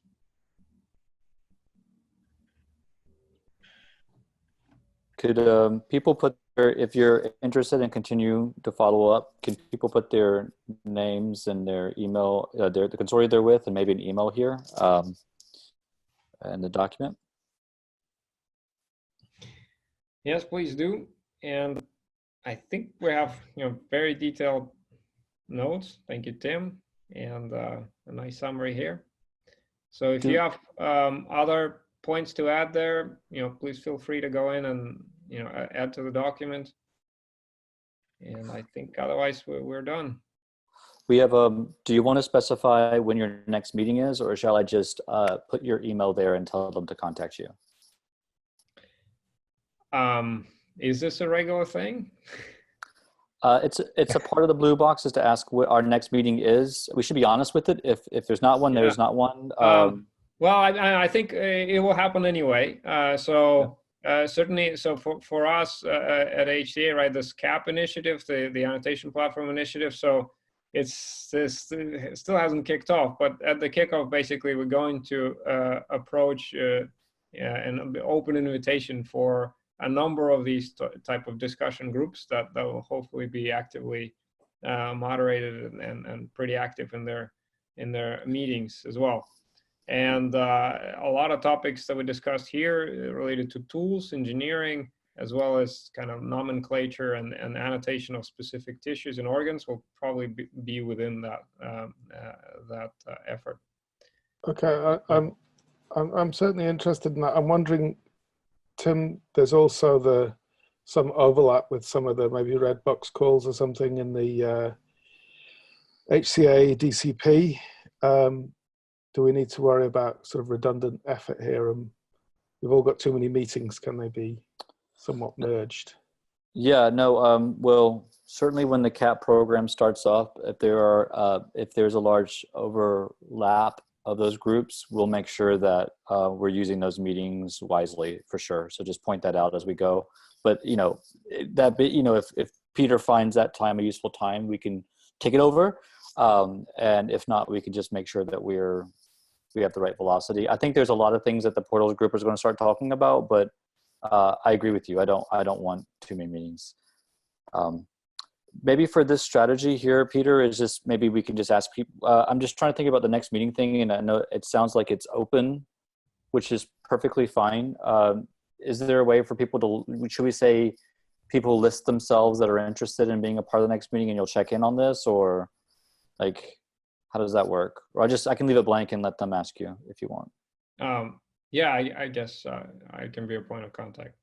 Could people put if you're interested and continue to follow up, can people put their names and their email, the consortium they're with, and maybe an email here in the document? Yes, please do. And I think we have very detailed notes. Thank you, Tim, and a nice summary here. So if you have other points to add there, please feel free to go in and add to the document. And I think otherwise we're done. We have do you want to specify when your next meeting is, or shall I just put your email there and tell them to contact you? Is this a regular thing? It's a part of the blue box is to ask what our next meeting is. We should be honest with it. If there's not one, there's not one. Well, I think it will happen anyway. Certainly, so for us at HCA, right, this CAP initiative, the annotation platform initiative, so it still hasn't kicked off, but at the kickoff, basically, we're going to approach an open invitation for a number of these type of discussion groups that will hopefully be actively moderated and pretty active in their meetings as well. And a lot of topics that we discussed here related to tools, engineering, as well as kind of nomenclature and annotation of specific tissues and organs will probably be within that effort. Okay, I'm certainly interested in that. I'm wondering, Tim, there's also some overlap with some of the maybe red box calls or something in the HCA DCP. Do we need to worry about sort of redundant effort here? We've all got too many meetings. Can they be somewhat merged? Yeah, no. Well, certainly when the CAP program starts off, if there's a large overlap of those groups, we'll make sure that we're using those meetings wisely for sure. So just point that out as we go. But you know, that bit, you know, if Peter finds that time a useful time, we can take it over. And if not, we can just make sure that we have the right velocity. I think there's a lot of things that the portals group is going to start talking about, but I agree with you. I don't want too many meetings. Maybe for this strategy here, Peter, is just maybe we can just ask people. I'm just trying to think about the next meeting thing, and I know it sounds like it's open, which is perfectly fine. Is there a way for people to, should we say, people list themselves that are interested in being a part of the next meeting, and you'll check in on this, or like, how does that work? Or I can leave it blank and let them ask you if you want. Yeah, I guess I can be a point of contact.